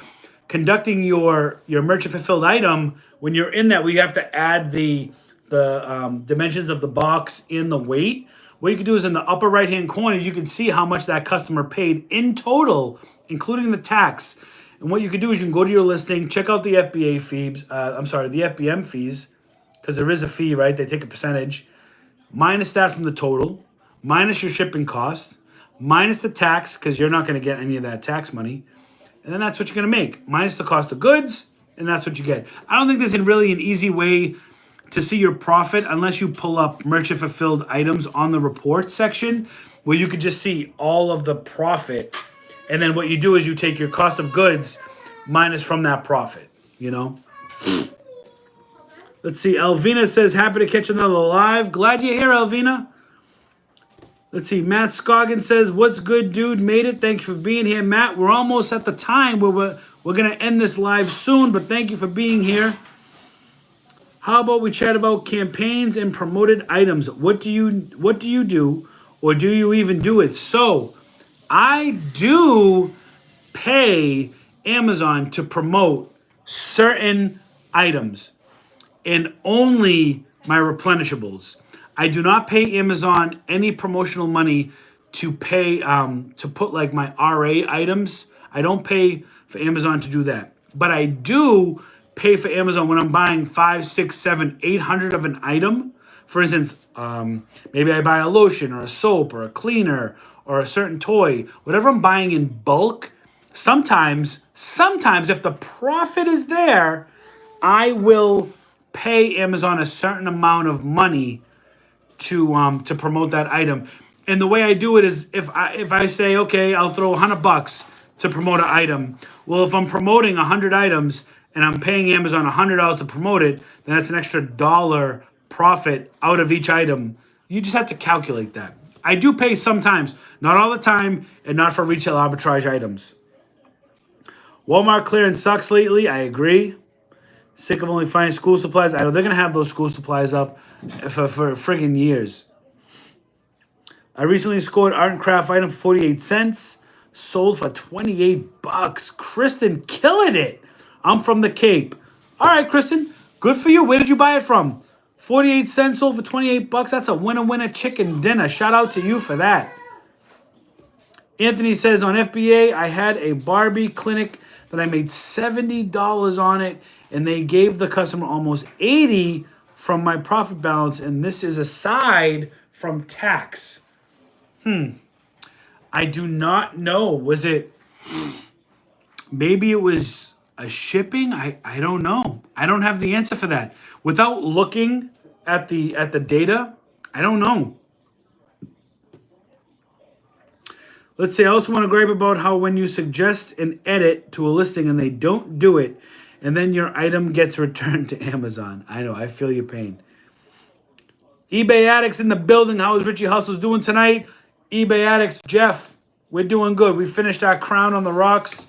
S1: conducting your merchant fulfilled item, when you're in that, we have to add the dimensions of the box and the weight. What you can do is in the upper right-hand corner, you can see how much that customer paid in total, including the tax. And what you can do is you can go to your listing, check out the FBA fees. The FBM fees, because there is a fee, right? They take a percentage. Minus that from the total, minus your shipping cost, minus the tax, because you're not going to get any of that tax money. And then that's what you're going to make. Minus the cost of goods, and that's what you get. I don't think there's really an easy way to see your profit unless you pull up merchant fulfilled items on the report section where you could just see all of the profit. And then what you do is you take your cost of goods minus from that profit, you know? Let's see. Elvina says, happy to catch another live. Glad you're here, Elvina. Let's see. Matt Scoggin says, what's good, dude? Made it. Thank you for being here, Matt. We're almost at the time where we're going to end this live soon, but thank you for being here. How about we chat about campaigns and promoted items? What do you do, or do you even do it? So, I do pay Amazon to promote certain items and only my replenishables. I do not pay Amazon any promotional money to pay to put like my RA items. I don't pay for Amazon to do that, but I do pay for Amazon when I'm buying 5, 6, 7, 800 of an item. For instance, maybe I buy a lotion or a soap or a cleaner or a certain toy, whatever I'm buying in bulk. Sometimes if the profit is there, I will pay Amazon a certain amount of money to promote that item. And the way I do it is if I say, okay, I'll throw $100 to promote an item. Well, if I'm promoting 100 items and I'm paying Amazon $100 to promote it, then that's an extra $1 profit out of each item. You just have to calculate that. I do pay sometimes, not all the time, and not for retail arbitrage items. Walmart clearance sucks lately. I agree. Sick of only finding school supplies. I know they're going to have those school supplies up for friggin' years. I recently scored art and craft item for 48 cents. Sold for $28. Kristen killing it. I'm from the Cape. All right, Kristen. Good for you. Where did you buy it from? 48 cents sold for $28. That's a winner chicken dinner. Shout out to you for that. Anthony says on FBA, I had a Barbie clinic that I made $70 on it, and they gave the customer almost $80 from my profit balance, and this is aside from tax. I do not know. Was it, maybe it was a shipping? I don't know. I don't have the answer for that. Without looking at the data, I don't know. Let's see. I also want to gripe about how when you suggest an edit to a listing and they don't do it, and then your item gets returned to Amazon. I know. I feel your pain. eBay Addicts in the building. How is Richie Hustles doing tonight? eBay Addicts, Jeff, we're doing good. We finished our crown on the rocks,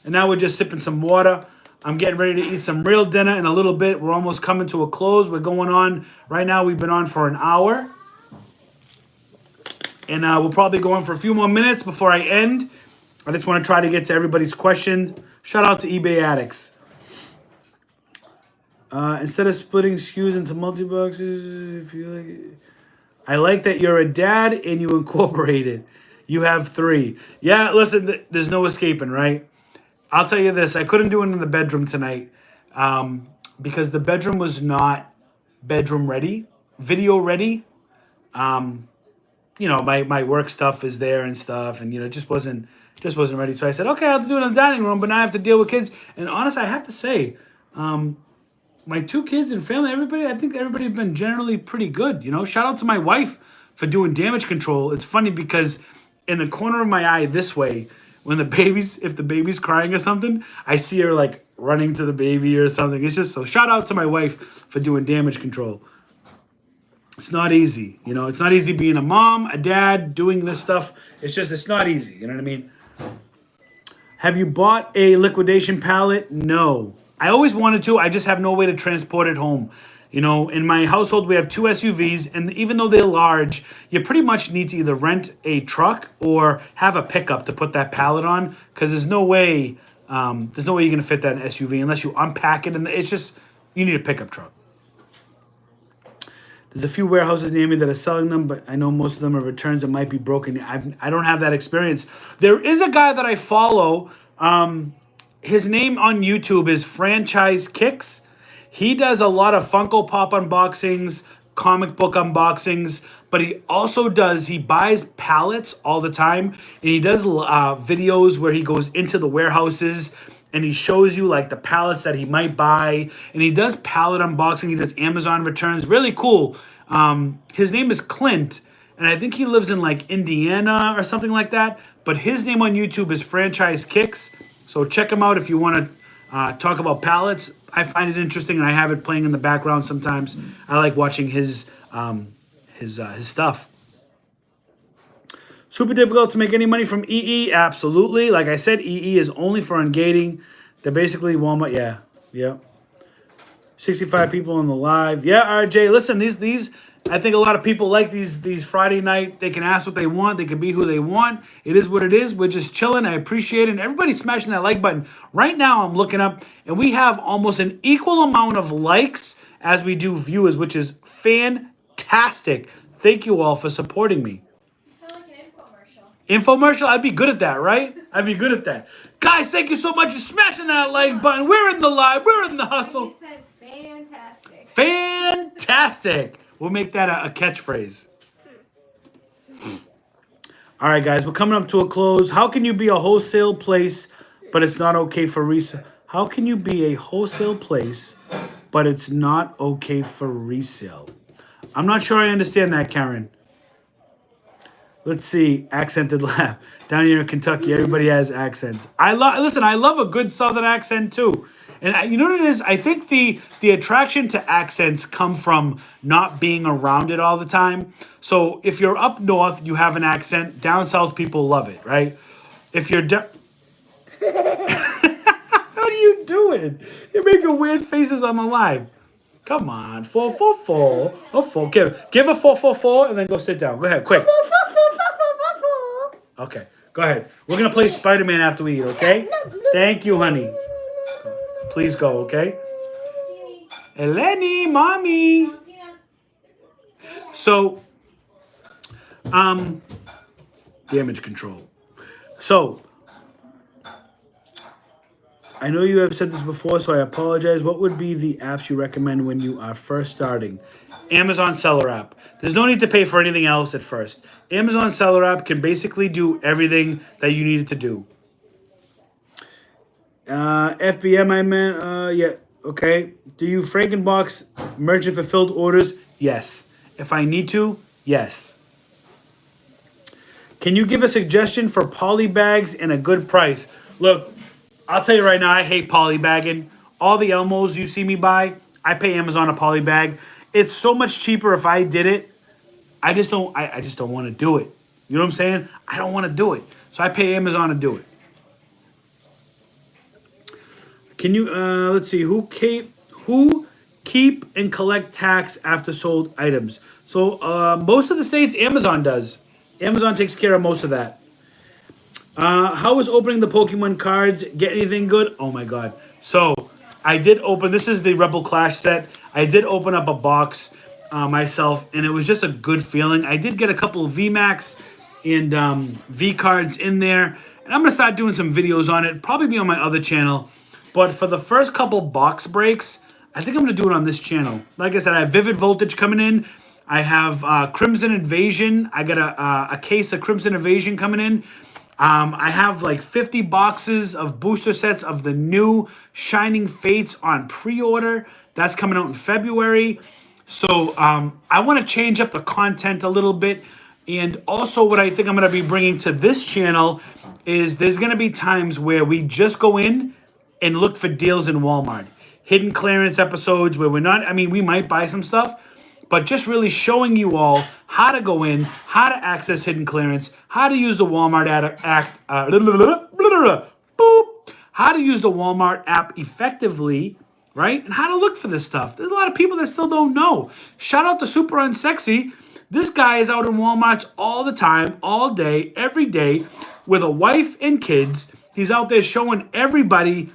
S1: and now we're just sipping some water. I'm getting ready to eat some real dinner in a little bit. We're almost coming to a close. We're going on. Right now, we've been on for an hour. And we'll probably go on for a few more minutes before I end. I just want to try to get to everybody's question. Shout out to eBay Addicts. Instead of splitting SKUs into multi-boxes, if you like, I like that you're a dad and you incorporate it. You have 3. Yeah, listen, there's no escaping, right? I'll tell you this. I couldn't do it in the bedroom tonight because the bedroom was not bedroom ready, video ready. You know, my work stuff is there and stuff, and you know, it just wasn't ready. So I said, okay, I have to do it in the dining room, but now I have to deal with kids. And honestly, I have to say, my 2 kids and family, I think everybody have been generally pretty good. You know, shout out to my wife for doing damage control. It's funny because in the corner of my eye this way, when if the baby's crying or something, I see her like running to the baby or something. It's just so shout out to my wife for doing damage control. It's not easy, you know. It's not easy being a mom, a dad, doing this stuff. It's not easy. You know what I mean? Have you bought a liquidation pallet? No. I always wanted to. I just have no way to transport it home. You know, in my household, we have 2 SUVs, and even though they're large, you pretty much need to either rent a truck or have a pickup to put that pallet on, because there's no way you're going to fit that in an SUV unless you unpack it, and it's just, you need a pickup truck. There's a few warehouses near me that are selling them, but I know most of them are returns that might be broken. I don't have that experience. There is a guy that I follow. His name on YouTube is Franchise Kicks. He does a lot of Funko Pop unboxings, comic book unboxings, but he buys pallets all the time, and he does videos where he goes into the warehouses and he shows you like the pallets that he might buy, and he does pallet unboxing. He does Amazon returns. Really cool. His name is Clint, and I think he lives in like Indiana or something like that. But his name on YouTube is Franchise Kicks. So check him out if you want to talk about pallets. I find it interesting, and I have it playing in the background sometimes. I like watching his stuff. Super difficult to make any money from EE? Absolutely. Like I said, EE is only for ungating. They're basically Walmart. Yeah. 65 people on the live. Yeah, RJ. Listen, these. I think a lot of people like these Friday night. They can ask what they want. They can be who they want. It is what it is. We're just chilling. I appreciate it. And everybody's smashing that like button. Right now, I'm looking up, and we have almost an equal amount of likes as we do viewers, which is fantastic. Thank you all for supporting me. Infomercial, I'd be good at that, right? I'd be good at that. Guys, thank you so much for smashing that like button. We're in the live. We're in the hustle.
S3: You said fantastic.
S1: Fantastic. We'll make that a catchphrase. All right, guys, we're coming up to a close. How can you be a wholesale place, but it's not okay for resale? How can you be a wholesale place, but it's not okay for resale? I'm not sure I understand that, Karen. Let's see, accented laugh. Down here in Kentucky, everybody has accents. I love a good Southern accent too. And you know what it is? I think the attraction to accents come from not being around it all the time. So if you're up north, you have an accent. Down south, people love it, right? If you're What are you doing? You're making weird faces on the live. Come on, 444. Oh, 4. Give a 444 and then go sit down. Go ahead, quick. Okay, go ahead. We're going to play Spider-Man after we eat, okay? Thank you, honey. Please go, okay? Eleni, mommy. So, damage control. So, I know you have said this before, so I apologize. What would be the apps you recommend when you are first starting? Amazon Seller app. There's no need to pay for anything else at first. Amazon Seller app can basically do everything that you need it to do. FBM, I meant, yeah, okay. Do you Frankenbox merchant fulfilled orders? Yes. If I need to, yes. Can you give a suggestion for poly bags and a good price? Look, I'll tell you right now, I hate poly bagging. All the Elmos you see me buy, I pay Amazon a poly bag. It's so much cheaper if I did it. I just don't. I just don't want to do it. You know what I'm saying? I don't want to do it, so I pay Amazon to do it. Can you? Let's see. Who keep and collect tax after sold items? So most of the states, Amazon does. Amazon takes care of most of that. How was opening the Pokemon cards? Get anything good? Oh my god. So I did open, this is the Rebel Clash set. I did open up a box myself, and it was just a good feeling. I did get a couple of VMAX and V cards in there. And I'm going to start doing some videos on it. Probably be on my other channel. But for the first couple box breaks, I think I'm going to do it on this channel. Like I said, I have Vivid Voltage coming in. I have Crimson Invasion. I got a case of Crimson Invasion coming in. I have like 50 boxes of booster sets of the new Shining Fates on pre-order. That's coming out in February. So I want to change up the content a little bit. And also what I think I'm going to be bringing to this channel is there's going to be times where we just go in and look for deals in Walmart. Hidden clearance episodes where we're not, I mean, we might buy some stuff, but just really showing you all how to go in, how to access hidden clearance, how to use the Walmart how to use the Walmart app effectively, right? And how to look for this stuff. There's a lot of people that still don't know. Shout out to Super Unsexy. This guy is out in Walmarts all the time, all day, every day, with a wife and kids. He's out there showing everybody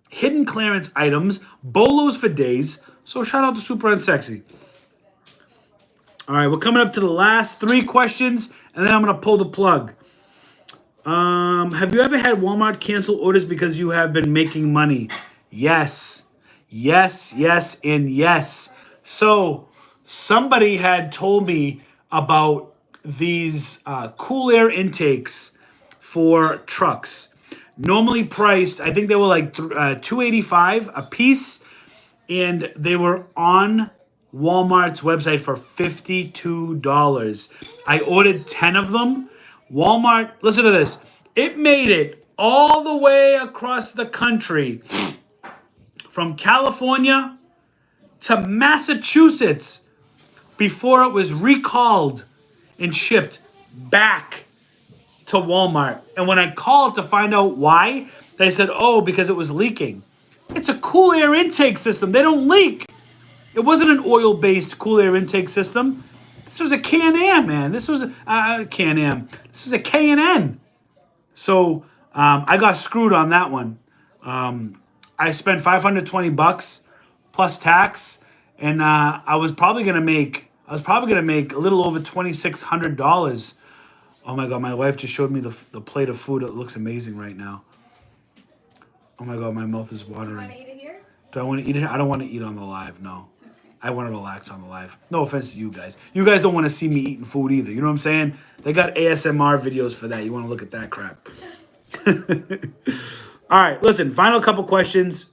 S1: hidden clearance items, bolos for days. So shout out to Super Unsexy. All right, we're coming up to the last 3 questions, and then I'm going to pull the plug. Have you ever had Walmart cancel orders because you have been making money? Yes. Yes, yes, and yes. So somebody had told me about these cool air intakes for trucks. Normally priced, I think they were like $285 a piece, and they were on Walmart's website for $52. I ordered 10 of them. Walmart, listen to this. It made it all the way across the country from California to Massachusetts before it was recalled and shipped back to Walmart. And when I called to find out why, they said, oh, because it was leaking. It's a cool air intake system. They don't leak. It wasn't an oil-based cool air intake system. This was a Can-Am, man. This was a Can-Am. This was a K&N. So I got screwed on that one. I spent $520 plus tax, and I was probably gonna make a little over $2,600. Oh my God, my wife just showed me the plate of food. It looks amazing right now. Oh my God, my mouth is watering.
S3: Do you want to eat it here?
S1: Do I want to eat it? I don't want to eat on the live, no. I want to relax on the live. No offense to you guys. You guys don't want to see me eating food either. You know what I'm saying? They got ASMR videos for that. You want to look at that crap. All right, listen, final couple questions.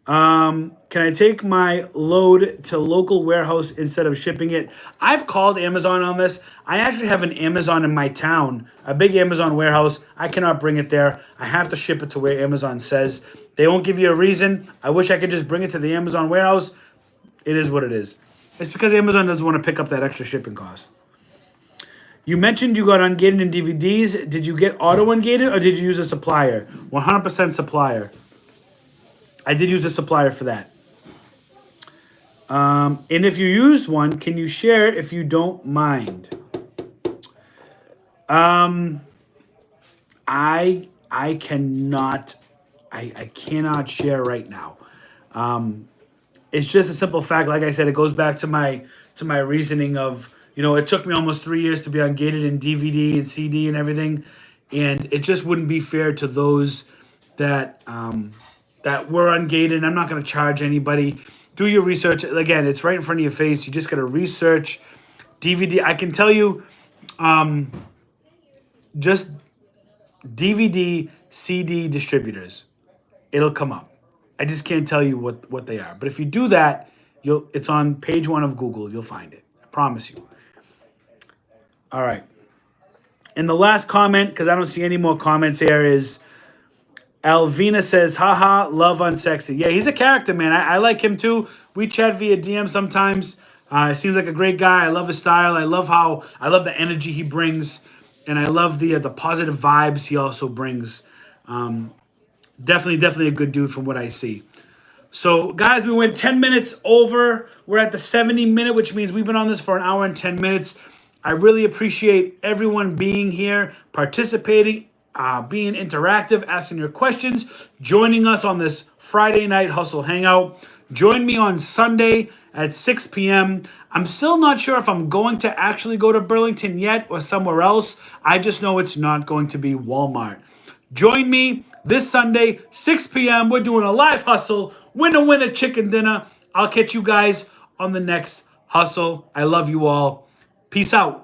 S1: Can I take my load to local warehouse instead of shipping it? I've called Amazon on this. I actually have an Amazon in my town, a big Amazon warehouse. I cannot bring it there. I have to ship it to where Amazon says. They won't give you a reason. I wish I could just bring it to the Amazon warehouse. It is what it is. It's because Amazon doesn't want to pick up that extra shipping cost. You mentioned you got ungated in DVDs. Did you get auto ungated or did you use a supplier? 100% supplier. I did use a supplier for that. And if you used one, can you share if you don't mind? I cannot share right now. It's just a simple fact. Like I said, it goes back to my reasoning of, it took me almost 3 years to be ungated in DVD and CD and everything, and it just wouldn't be fair to those that were ungated. And I'm not going to charge anybody. Do your research. Again, it's right in front of your face. You just got to research DVD. I can tell you, just DVD, CD distributors. It'll come up. I just can't tell you what they are. But if you do that, it's on page 1 of Google. You'll find it. I promise you. All right. And the last comment, because I don't see any more comments here, is Alvina says, haha, love unsexy. Yeah, he's a character, man. I like him too. We chat via DM sometimes. He seems like a great guy. I love his style. I love the energy he brings. And I love the positive vibes he also brings. Definitely a good dude from what I see. So, guys, we went 10 minutes over. We're at the 70-minute, which means we've been on this for an hour and 10 minutes. I really appreciate everyone being here, participating, being interactive, asking your questions, joining us on this Friday night hustle hangout. Join me on Sunday at 6 p.m. I'm still not sure if I'm going to actually go to Burlington yet or somewhere else. I just know it's not going to be Walmart. Join me this Sunday, 6 p.m. We're doing a live hustle, winner chicken dinner. I'll catch you guys on the next hustle. I love you all. Peace out.